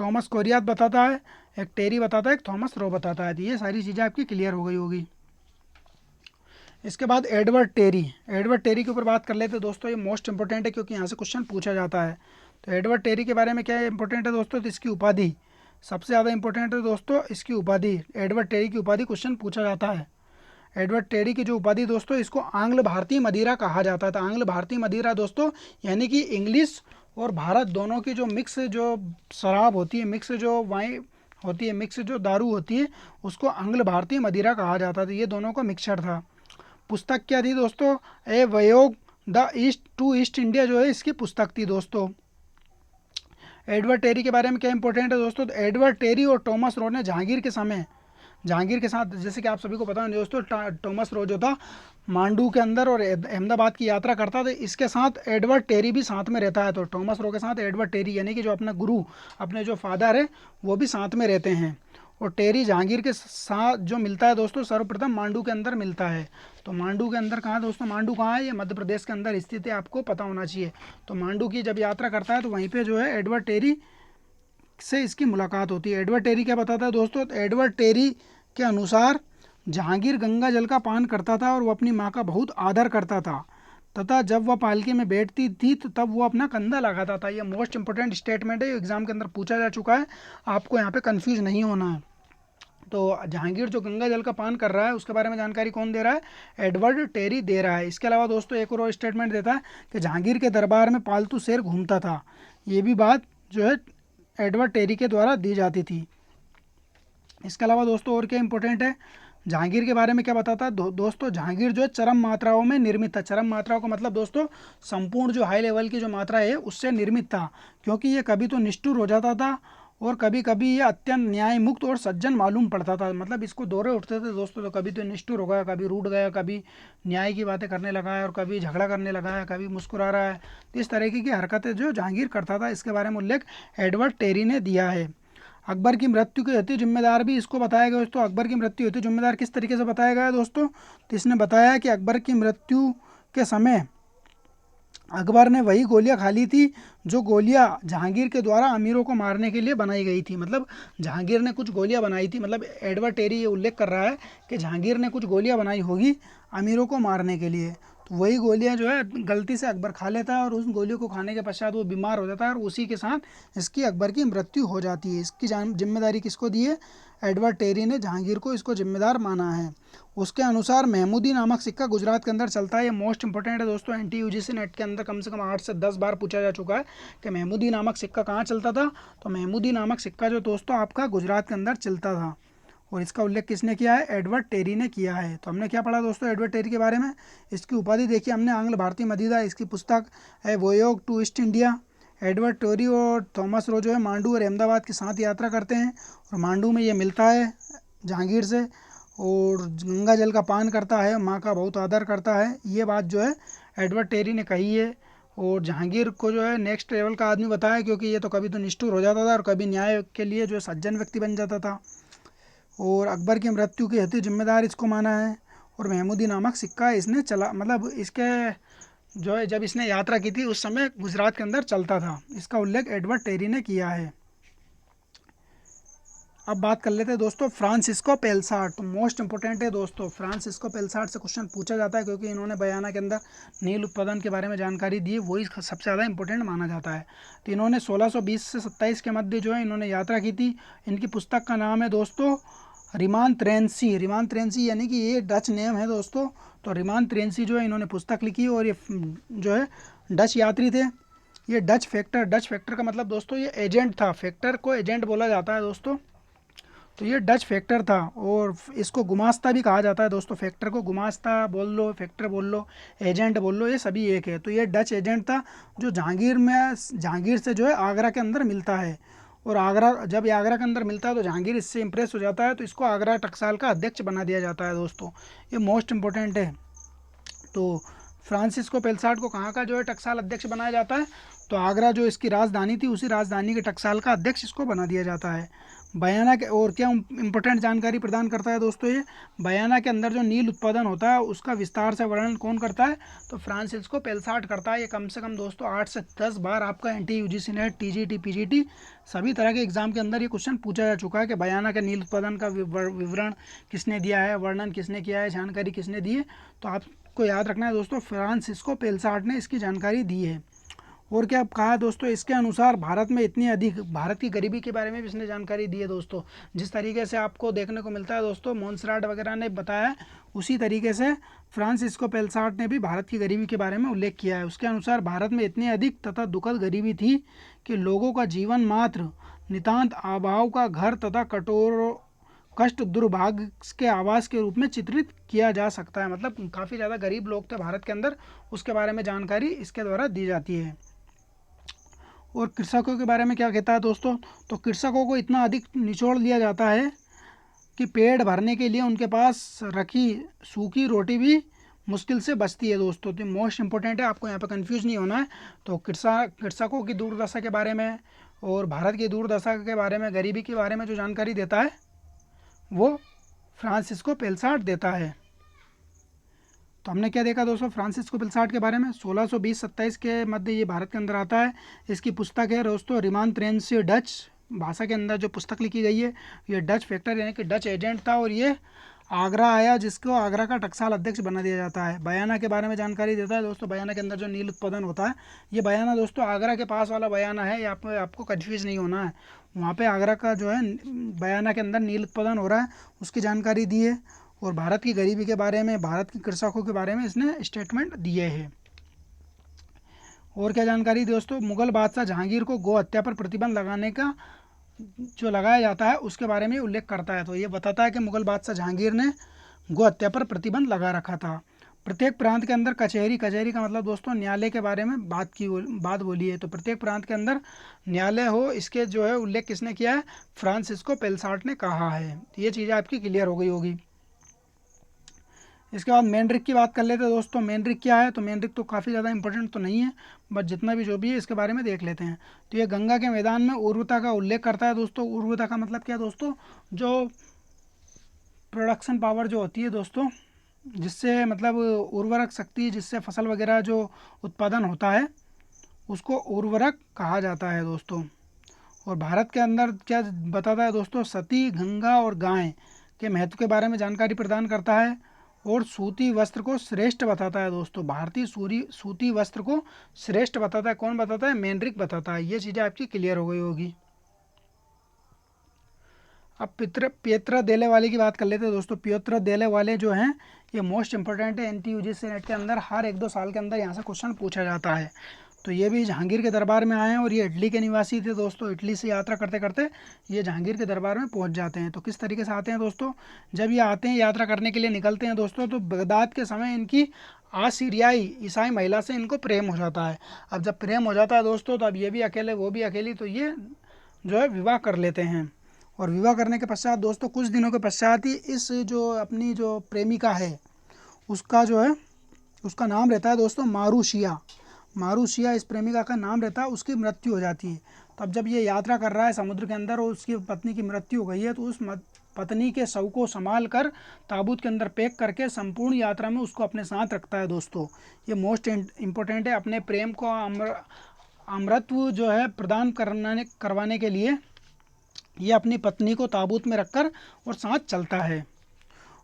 थॉमस कोरियात बताता है, एक टेरी बताता है, एक थॉमस रो बताता है। तो ये सारी चीज़ें आपकी क्लियर हो गई होगी। इसके बाद एडवर्ड टेरी के ऊपर बात कर लेते हैं दोस्तों। ये मोस्ट इंपॉर्टेंट है क्योंकि यहाँ से क्वेश्चन पूछा जाता है। तो एडवर्ड टेरी के बारे में क्या इंपॉर्टेंट है दोस्तों, तो इसकी उपाधि सबसे ज़्यादा इंपॉर्टेंट है दोस्तों। इसकी उपाधि, एडवर्ड टेरी की उपाधि क्वेश्चन पूछा जाता है। एडवर्ड टेरी की जो उपाधि दोस्तों, इसको आंग्ल भारतीय मदिरा कहा जाता था। आंग्ल भारतीय मदिरा दोस्तों यानी कि इंग्लिश और भारत दोनों की जो मिक्स जो शराब होती है, मिक्स जो वाइन होती है, मिक्स जो दारू होती है, उसको आंग्ल भारतीय मदिरा कहा जाता था। ये दोनों का मिक्सचर था। पुस्तक क्या थी दोस्तों, a voyage the east to east India जो है इसकी पुस्तक थी दोस्तों। एडवर्ड टेरी के बारे में क्या इंपॉर्टेंट है दोस्तों, तो एडवर्ड टेरी और थॉमस रो ने जहांगीर के साथ, जैसे कि आप सभी को पता है दोस्तों, थॉमस रो जो था मांडू के अंदर और अहमदाबाद की यात्रा करता था। इसके साथ एडवर्ड टेरी भी साथ में रहता है। तो थॉमस रो के साथ एडवर्ड टेरी यानी कि जो अपना गुरु, अपने जो फादर है, वो भी साथ में रहते हैं। और टेरी जहांगीर के साथ जो मिलता है दोस्तों, सर्वप्रथम मांडू के अंदर मिलता है। तो मांडू के अंदर कहाँ दोस्तों, मांडू कहाँ है, ये मध्य प्रदेश के अंदर स्थित है, आपको पता होना चाहिए। तो मांडू की जब यात्रा करता है तो वहीं पे जो है एडवर्ड टेरी से इसकी मुलाकात होती है। एडवर्ड टेरी क्या बताता है दोस्तों, तो एडवर्ड टेरी के अनुसार जहांगीर गंगा जल का पान करता था और वो अपनी माँ का बहुत आदर करता था, तथा जब वह पालकी में बैठती थी तो तब वो अपना कंधा लगाता था। ये मोस्ट इंपॉर्टेंट स्टेटमेंट है, एग्जाम के अंदर पूछा जा चुका है, आपको यहाँ पे कंफ्यूज नहीं होना है। तो जहांगीर जो गंगा जल का पान कर रहा है उसके बारे में जानकारी कौन दे रहा है, एडवर्ड टेरी दे रहा है। इसके अलावा दोस्तों एक और स्टेटमेंट देता है कि जहांगीर के दरबार में पालतू शेर घूमता था। ये भी बात जो है एडवर्ड टेरी के द्वारा दी जाती थी। इसके अलावा दोस्तों और क्या इंपॉर्टेंट है, जहांगीर के बारे में क्या बताता है दोस्तों, जहांगीर जो है चरम मात्राओं में निर्मित था। चरम मात्राओं का मतलब दोस्तों संपूर्ण जो हाई लेवल की जो मात्रा है उससे निर्मित था, क्योंकि ये कभी तो निष्ठुर हो जाता था और कभी कभी ये अत्यंत न्याय मुक्त और सज्जन मालूम पड़ता था। मतलब इसको दौरे उठते थे दोस्तों, तो कभी तो निष्ठुर हो गया, कभी रूठ गया, कभी न्याय की बातें करने लगा है और कभी झगड़ा करने लगा है, कभी मुस्कुरा रहा है। तो इस तरीके की हरकतें जो जहांगीर करता था, इसके बारे में उल्लेख एडवर्ड टेरी ने दिया है। अकबर की मृत्यु के हेतु जिम्मेदार भी इसको बताया गया दोस्तों। अकबर की मृत्यु हेतु जिम्मेदार किस तरीके से बताया गया दोस्तों, तो इसने बताया कि अकबर की मृत्यु के समय अकबर ने वही गोलियां खा ली थी जो गोलियां जहांगीर के द्वारा अमीरों को मारने के लिए बनाई गई थी। मतलब जहांगीर ने कुछ गोलियां बनाई थी, मतलब एडवर्ड टेरी ये उल्लेख कर रहा है कि जहांगीर ने कुछ गोलियां बनाई होगी अमीरों को मारने के लिए। तो वही गोलियां जो है गलती से अकबर खा लेता है और उस गोलियों को खाने के पश्चात वो बीमार हो जाता है और उसी के साथ इसकी अकबर की मृत्यु हो जाती है। इसकी जिम्मेदारी किसको दी है, एडवर्ड टेरी ने जहांगीर को इसको जिम्मेदार माना है। उसके अनुसार महमूदी नामक सिक्का गुजरात के अंदर चलता है। ये मोस्ट इंपॉर्टेंट है दोस्तों, एनटी यूजीसी नेट के अंदर कम से कम 8 से 10 बार पूछा जा चुका है कि महमूदी नामक सिक्का कहाँ चलता था। तो महमूदी नामक सिक्का जो दोस्तों आपका गुजरात के अंदर चलता था और इसका उल्लेख किसने किया है, एडवर्ड टेरी ने किया है। तो हमने क्या पढ़ा दोस्तों एडवर्ड टेरी के बारे में, इसकी उपाधि देखिए हमने आंग्ल भारतीय मदिरा, इसकी पुस्तक है voyage to east India. Edward Terry और थॉमस रो जो है मांडू और अहमदाबाद के साथ यात्रा करते हैं और मांडू में ये मिलता है जहांगीर से और गंगा जल का पान करता है, माँ का बहुत आदर करता है। ये बात जो है एडवर्ड टेरी ने कही है और जहांगीर को जो है नेक्स्ट लेवल का आदमी बताया, क्योंकि ये तो कभी तो निष्ठुर हो जाता था और कभी न्याय के लिए जो सज्जन व्यक्ति बन जाता था। और अकबर की मृत्यु के हेतु जिम्मेदार इसको माना है और महमूदी नामक सिक्का इसने चला, मतलब इसके जो है जब इसने यात्रा की थी उस समय गुजरात के अंदर चलता था। इसका उल्लेख एडवर्ड टेरी ने किया है। अब बात कर लेते हैं दोस्तों फ्रांसिस्को पेलसार्ट। तो मोस्ट इंपॉर्टेंट है दोस्तों, फ्रांसिस्को पेलसार्ट से क्वेश्चन पूछा जाता है क्योंकि इन्होंने बयाना के अंदर नील उत्पादन के बारे में जानकारी दी, वही सबसे ज़्यादा इंपॉर्टेंट माना जाता है। तो इन्होंने 1620 से 27 के मध्य जो है इन्होंने यात्रा की थी। इनकी पुस्तक का नाम है दोस्तों रिमांत्रेंसी। रिमांत्रेंसी यानी कि ये डच नेम है दोस्तों। तो रिमांत्रेंसी जो है इन्होंने पुस्तक लिखी और ये जो है डच यात्री थे। ये डच फैक्टर का मतलब दोस्तों ये एजेंट था, फैक्टर को एजेंट बोला जाता है दोस्तों। तो ये डच फैक्टर था, और इसको गुमास्ता भी कहा जाता है दोस्तों। फैक्टर को गुमास्ता बोल लो, फैक्टर बोल लो, एजेंट बोल लो, ये सभी एक है। तो ये डच एजेंट था जो जहांगीर से जो है आगरा के अंदर मिलता है। और आगरा, जब ये आगरा के अंदर मिलता है तो जहांगीर इससे इम्प्रेस हो जाता है, तो इसको आगरा टकसाल का अध्यक्ष बना दिया जाता है दोस्तों। ये मोस्ट इंपॉर्टेंट है। तो फ्रांसिस्को पेलसाट को कहाँ का जो है टकसाल अध्यक्ष बनाया जाता है, तो आगरा जो इसकी राजधानी थी उसी राजधानी के टकसाल का अध्यक्ष इसको बना दिया जाता है। बयाना के और क्या इंपॉर्टेंट जानकारी प्रदान करता है दोस्तों ये, बयाना के अंदर जो नील उत्पादन होता है उसका विस्तार से वर्णन कौन करता है, तो फ्रांसिस्को पेलसाट करता है। ये कम से कम दोस्तों 8 से 10 बार आपका NT UGC NET, TGT, PGT सभी तरह के एग्जाम के अंदर ये क्वेश्चन पूछा जा चुका है कि बयाना के नील उत्पादन का विवरण किसने दिया है, वर्णन किसने किया है, जानकारी किसने दी है। तो आपको याद रखना है दोस्तों, फ्रांसिस्को पेलसाट ने इसकी जानकारी दी है। और क्या कहा दोस्तों, इसके अनुसार भारत में इतनी अधिक, भारत की गरीबी के बारे में भी इसने जानकारी दी है दोस्तों। जिस तरीके से आपको देखने को मिलता है दोस्तों मोन्सराट वगैरह ने बताया, उसी तरीके से फ्रांसिस्को पेलसाट ने भी भारत की गरीबी के बारे में उल्लेख किया है। उसके अनुसार भारत में इतनी अधिक तथा दुखद गरीबी थी कि लोगों का जीवन मात्र नितांत अभाव का घर तथा कठोर कष्ट दुर्भाग्य के आवास के रूप में चित्रित किया जा सकता है। मतलब काफ़ी ज़्यादा गरीब लोग थे भारत के अंदर, उसके बारे में जानकारी इसके द्वारा दी जाती है। और कृषकों के बारे में क्या कहता है दोस्तों, तो कृषकों को इतना अधिक निचोड़ दिया जाता है कि पेट भरने के लिए उनके पास रखी सूखी रोटी भी मुश्किल से बचती है दोस्तों। तो मोस्ट इंपॉर्टेंट है, आपको यहाँ पे कंफ्यूज नहीं होना है। तो कृषकों की दुर्दशा के बारे में और भारत की दुर्दशा के बारे में, गरीबी के बारे में जो जानकारी देता है वो फ्रांसिस्को पेलसाट देता है। तो हमने क्या देखा दोस्तों फ्रांसिस्को पेलसाट के बारे में, 1620-27 के मध्य ये भारत के अंदर आता है। इसकी पुस्तक है दोस्तों रिमांत्रेंसी, डच भाषा के अंदर जो पुस्तक लिखी गई है, ये डच फैक्टर यानी कि डच एजेंट था, और ये आगरा आया जिसको आगरा का टकसाल अध्यक्ष बना दिया जाता है। बयाना के बारे में जानकारी देता है दोस्तों, बयाना के अंदर जो नील उत्पादन होता है, ये बयाना दोस्तों आगरा के पास वाला बयाना है, यहाँ पे आपको कन्फ्यूज नहीं होना है। वहाँ पे आगरा का जो है बयाना के अंदर नील उत्पादन हो रहा है, उसकी जानकारी दी है। और भारत की गरीबी के बारे में, भारत के कृषकों के बारे में इसने स्टेटमेंट दिए हैं। और क्या जानकारी दोस्तों, मुगल बादशाह जहांगीर को गौ हत्या पर प्रतिबंध लगाने का जो लगाया जाता है उसके बारे में उल्लेख करता है। तो ये बताता है कि मुगल बादशाह जहांगीर ने गौ हत्या पर प्रतिबंध लगा रखा था। प्रत्येक प्रांत के अंदर कचहरी, कचहरी का मतलब दोस्तों न्यायालय के बारे में बात बोली है। तो प्रत्येक प्रांत के अंदर न्यायालय हो, इसके जो है उल्लेख किसने किया है, फ्रांसिस्को पेलसाट ने कहा है। तो ये चीज़ें आपकी क्लियर हो गई होगी। इसके बाद मेंड्रिक की बात कर लेते हैं दोस्तों। मेंड्रिक क्या है, तो मेंड्रिक तो काफ़ी ज़्यादा इंपॉर्टेंट तो नहीं है, बट जितना भी जो भी है इसके बारे में देख लेते हैं। तो ये गंगा के मैदान में उर्वरता का उल्लेख करता है दोस्तों। उर्वरता का मतलब क्या दोस्तों, जो प्रोडक्शन पावर जो होती है दोस्तों, जिससे मतलब उर्वरक शक्ति, जिससे फसल वगैरह जो उत्पादन होता है उसको उर्वरक कहा जाता है दोस्तों। और भारत के अंदर क्या बताता है दोस्तों, सती, गंगा और गाय के महत्व के बारे में जानकारी प्रदान करता है। और सूती वस्त्र को श्रेष्ठ बताता है दोस्तों। भारतीय सूती वस्त्र को श्रेष्ठ बताता है, कौन बताता है, मेंड्रिक बताता है। ये चीज़ें आपकी क्लियर हो गई होगी। अब पियत्र देले वाले की बात कर लेते हैं दोस्तों। पियत्र देले वाले जो हैं ये मोस्ट इंपॉर्टेंट है, एनटी यूजीसी नेट के अंदर हर 1-2 साल के अंदर यहाँ से क्वेश्चन पूछा जाता है। तो ये भी जहांगीर के दरबार में आए हैं, और ये इटली के निवासी थे दोस्तों। इटली से यात्रा करते करते ये जहांगीर के दरबार में पहुंच जाते हैं। तो किस तरीके से आते हैं दोस्तों, जब ये आते हैं यात्रा करने के लिए निकलते हैं दोस्तों, तो बगदाद के समय इनकी आसीरियाई ईसाई महिला से इनको प्रेम हो जाता है। अब जब प्रेम हो जाता है दोस्तों, तो अब ये भी अकेले वो भी अकेली, तो ये जो है विवाह कर लेते हैं। और विवाह करने के पश्चात दोस्तों कुछ दिनों के पश्चात ही इस जो अपनी जो प्रेमिका है उसका जो है उसका नाम रहता है दोस्तों मारूशिया। मारूशिया इस प्रेमिका का नाम रहता है, उसकी मृत्यु हो जाती है। तो अब जब ये यात्रा कर रहा है समुद्र के अंदर और उसकी पत्नी की मृत्यु हो गई है, तो उस पत्नी के शव को संभाल कर ताबूत के अंदर पैक करके संपूर्ण यात्रा में उसको अपने साथ रखता है दोस्तों। ये मोस्ट इम्पोर्टेंट है। अपने प्रेम को अमृतत्व जो है प्रदान करवाने के लिए ये अपनी पत्नी को ताबूत में रखकर और साथ चलता है।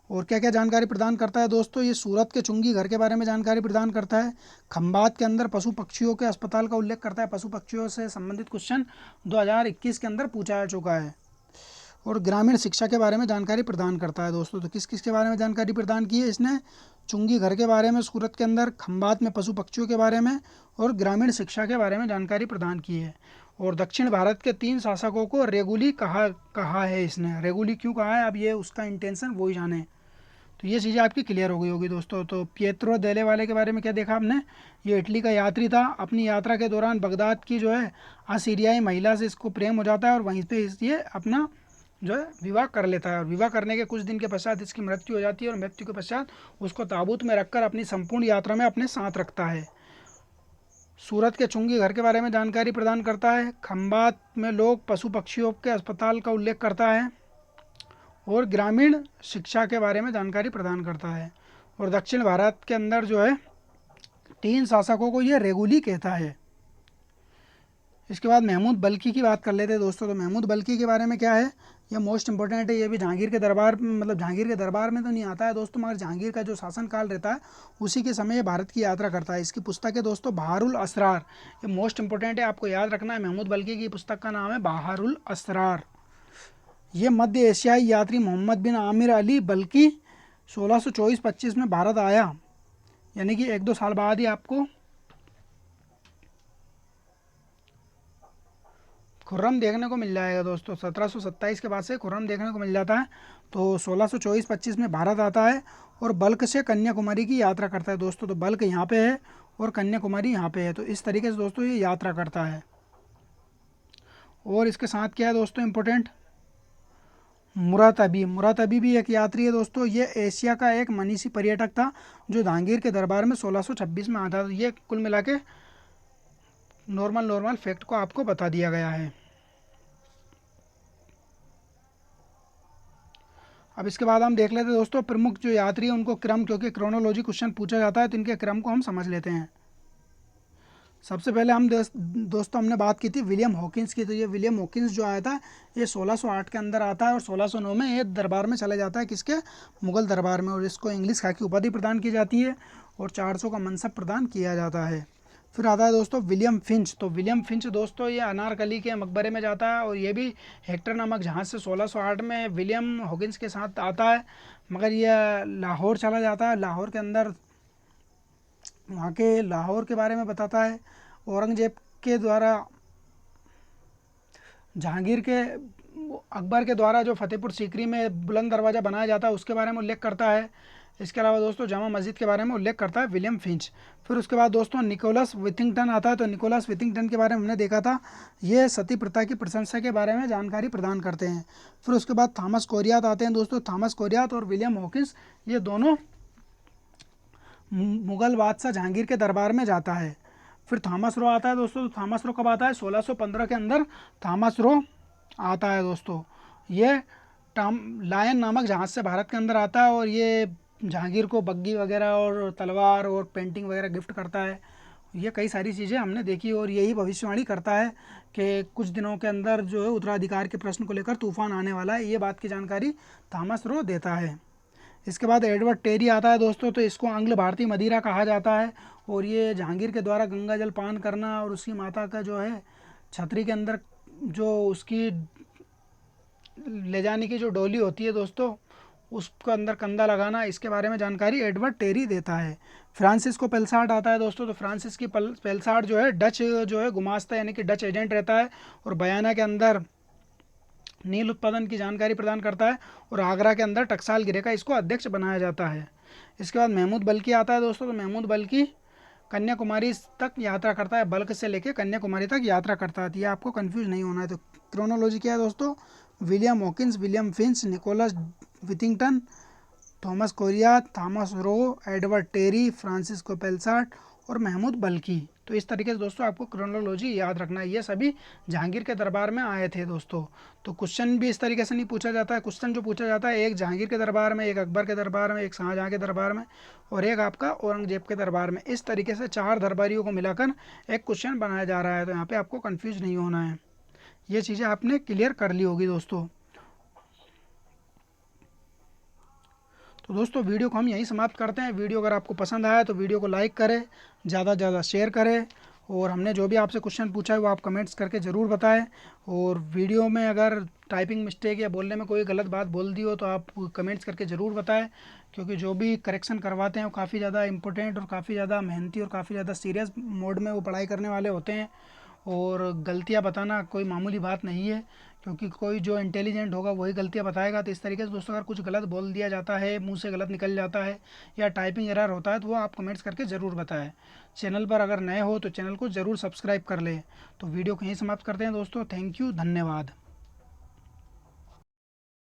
और क्या क्या जानकारी प्रदान करता है दोस्तों, ये सूरत के चुंगी घर के बारे में जानकारी प्रदान करता है। खंबात के अंदर पशु पक्षियों के अस्पताल का उल्लेख करता है। पशु पक्षियों से संबंधित क्वेश्चन 2021 के अंदर पूछा जा चुका है। और ग्रामीण शिक्षा के बारे में जानकारी प्रदान करता है दोस्तों। तो किस किस के बारे में जानकारी प्रदान की है इसने, चुंगी घर के बारे में सूरत के अंदर, खंबात में पशु पक्षियों के बारे में, और ग्रामीण शिक्षा के बारे में जानकारी प्रदान की है। और दक्षिण भारत के 3 शासकों को रेगुली कहा कहा है इसने। रेगुली क्यों कहा है, अब ये उसका इंटेंशन वो ही जाने। तो ये चीज़ें आपकी क्लियर हो गई होगी दोस्तों। तो पिएत्रो देले वाले के बारे में क्या देखा आपने, ये इटली का यात्री था। अपनी यात्रा के दौरान बगदाद की जो है असीरियाई महिला से इसको प्रेम हो जाता है और वहीं पे ये अपना जो है विवाह कर लेता है। और विवाह करने के कुछ दिन के पश्चात इसकी मृत्यु हो जाती है और मृत्यु के पश्चात उसको ताबूत में रखकर अपनी संपूर्ण यात्रा में अपने साथ रखता है। सूरत के चुंगी घर के बारे में जानकारी प्रदान करता है। खंबात में लोग पशु पक्षियों के अस्पताल का उल्लेख करता है और ग्रामीण शिक्षा के बारे में जानकारी प्रदान करता है। और दक्षिण भारत के अंदर जो है 3 शासकों को ये रेगुली कहता है। इसके बाद महमूद बल्की की बात कर लेते हैं दोस्तों। तो महमूद बल्की के बारे में क्या है, ये मोस्ट इंपॉर्टेंट है। ये भी जहांगीर के दरबार मतलब जहांगीर के दरबार में तो नहीं आता है दोस्तों, मगर जहांगीर का जो शासनकाल रहता है उसी के समय ये भारत की यात्रा करता है। इसकी पुस्तक है दोस्तों बहारुल असरार, ये मोस्ट इंपॉर्टेंट है, आपको याद रखना है। महमूद बल्की की पुस्तक का नाम है बहारुल असरार। ये मध्य एशियाई यात्री मोहम्मद बिन आमिर अली बल्कि 1624-25 में भारत आया, यानी कि 1-2 साल बाद ही आपको खुर्रम देखने को मिल जाएगा दोस्तों। 1727 के बाद से खुर्रम देखने को मिल जाता है। तो 1624-25 में भारत आता है और बल्क से कन्याकुमारी की यात्रा करता है दोस्तों। तो बल्क यहाँ पे है और कन्याकुमारी यहाँ पे है। तो इस तरीके से दोस्तों ये यात्रा करता है। और इसके साथ क्या है दोस्तों इम्पोर्टेंट, मुरातबी। मुरातबी भी एक यात्री है दोस्तों। ये एशिया का एक मनीषी पर्यटक था जो जहांगीर के दरबार में 1626 में आता था। ये कुल मिला के नॉर्मल फैक्ट को आपको बता दिया गया है। अब इसके बाद हम देख लेते हैं दोस्तों प्रमुख जो यात्री है उनको क्रम, क्योंकि क्रोनोलॉजी क्वेश्चन पूछा जाता है तो इनके क्रम को हम समझ लेते हैं। सबसे पहले हम दोस्तों हमने बात की थी विलियम हॉकिंस की। तो ये विलियम हॉकिंस जो आया था ये 1608 के अंदर आता है और 1609 में ये दरबार में चला जाता है, किसके, मुगल दरबार में। और इसको इंग्लिश खाकी उपाधि प्रदान की जाती है और 400 का मनसब प्रदान किया जाता है। फिर आता है दोस्तों विलियम फिंच। तो विलियम फिंच दोस्तों ये अनारकली के मकबरे में जाता है और ये भी हेक्टर नामक जहाज से 1608 में विलियम हॉकिंस के साथ आता है, मगर यह लाहौर चला जाता है। लाहौर के अंदर वहाँ के लाहौर के बारे में बताता है। औरंगजेब के द्वारा जहांगीर के अकबर के द्वारा जो फतेहपुर सीकरी में बुलंद दरवाज़ा बनाया जाता है उसके बारे में उल्लेख करता है। इसके अलावा दोस्तों जामा मस्जिद के बारे में उल्लेख करता है विलियम फिंच। फिर उसके बाद दोस्तों निकोलस विथिंगटन आता है। तो निकोलस विथिंगटन के बारे में हमने देखा था, ये सती प्रथा की प्रशंसा के बारे में जानकारी प्रदान करते हैं। फिर उसके बाद थॉमस कोरियात आते हैं दोस्तों। थॉमस कोरियात और विलियम हॉकिंस ये दोनों मुगल बादशाह जहांगीर के दरबार में जाता है। फिर थॉमस रो आता है दोस्तों। तो थॉमस रो कब आता है, 1615 के अंदर थॉमस रो आता है दोस्तों। ये लायन नामक जहाज से भारत के अंदर आता है और ये जहांगीर को बग्गी वगैरह और तलवार और पेंटिंग वगैरह गिफ्ट करता है। ये कई सारी चीज़ें हमने देखी और यही भविष्यवाणी करता है कि कुछ दिनों के अंदर जो है उत्तराधिकार के प्रश्न को लेकर तूफान आने वाला है। ये बात की जानकारी थॉमस रो देता है। इसके बाद एडवर्ड टेरी आता है दोस्तों। तो इसको आंग्ल भारतीय मदिरा कहा जाता है और ये जहांगीर के द्वारा गंगा जल पान करना और उसकी माता का जो है छतरी के अंदर जो उसकी ले जाने की जो डोली होती है दोस्तों उसके अंदर कंधा लगाना, इसके बारे में जानकारी एडवर्ड टेरी देता है। फ्रांसिस को पेलसार्ट आता है दोस्तों। तो फ्रांसिस की पेलसार्ट जो है डच जो है गुमास्ता यानी कि डच एजेंट रहता है और बयाना के अंदर नील उत्पादन की जानकारी प्रदान करता है और आगरा के अंदर टकसाल गिरे का इसको अध्यक्ष बनाया जाता है। इसके बाद महमूद बल्की आता है दोस्तों। तो महमूद बल्की कन्याकुमारी तक यात्रा करता है, बल्क से लेकर कन्याकुमारी तक यात्रा करता है। ये आपको कंफ्यूज नहीं होना है। तो क्रोनोलॉजी क्या है दोस्तों, William Hawkins, William Finch, Nicholas Withington, Thomas Coryat, Thomas Roe, Edward Terry, Francisco Pelsaert और महमूद बल्की। तो इस तरीके से दोस्तों आपको क्रोनोलॉजी याद रखना है। ये सभी जहांगीर के दरबार में आए थे दोस्तों। तो क्वेश्चन भी इस तरीके से नहीं पूछा जाता है। क्वेश्चन जो पूछा जाता है एक जहांगीर के दरबार में, एक अकबर के दरबार में, एक शाहजहाँ के दरबार में और एक आपका औरंगजेब के दरबार में। इस तरीके से 4 दरबारियों को मिलाकर एक क्वेश्चन बनाया जा रहा है। तो यहाँ पर आपको कन्फ्यूज नहीं होना है। ये चीज़ें आपने क्लियर कर ली होगी दोस्तों। तो दोस्तों वीडियो को हम यहीं समाप्त करते हैं। वीडियो अगर आपको पसंद आया तो वीडियो को लाइक करें, ज़्यादा से ज़्यादा शेयर करें और हमने जो भी आपसे क्वेश्चन पूछा है वो आप कमेंट्स करके ज़रूर बताएं। और वीडियो में अगर टाइपिंग मिस्टेक या बोलने में कोई गलत बात बोल दी हो तो आप कमेंट्स करके ज़रूर बताएं, क्योंकि जो भी करेक्शन करवाते हैं वो काफ़ी ज़्यादा इंपॉर्टेंट और काफ़ी ज़्यादा मेहनती और काफ़ी ज़्यादा सीरियस मोड में वो पढ़ाई करने वाले होते हैं और गलतियाँ बताना कोई मामूली बात नहीं है, क्योंकि कोई जो इंटेलिजेंट होगा वही गलतियाँ बताएगा। तो इस तरीके से दोस्तों अगर कुछ गलत बोल दिया जाता है, मुंह से गलत निकल जाता है या टाइपिंग एरर होता है तो वो आप कमेंट्स करके ज़रूर बताएं। चैनल पर अगर नए हो तो चैनल को ज़रूर सब्सक्राइब कर लें। तो वीडियो को यहीं समाप्त करते हैं दोस्तों। थैंक यू, धन्यवाद।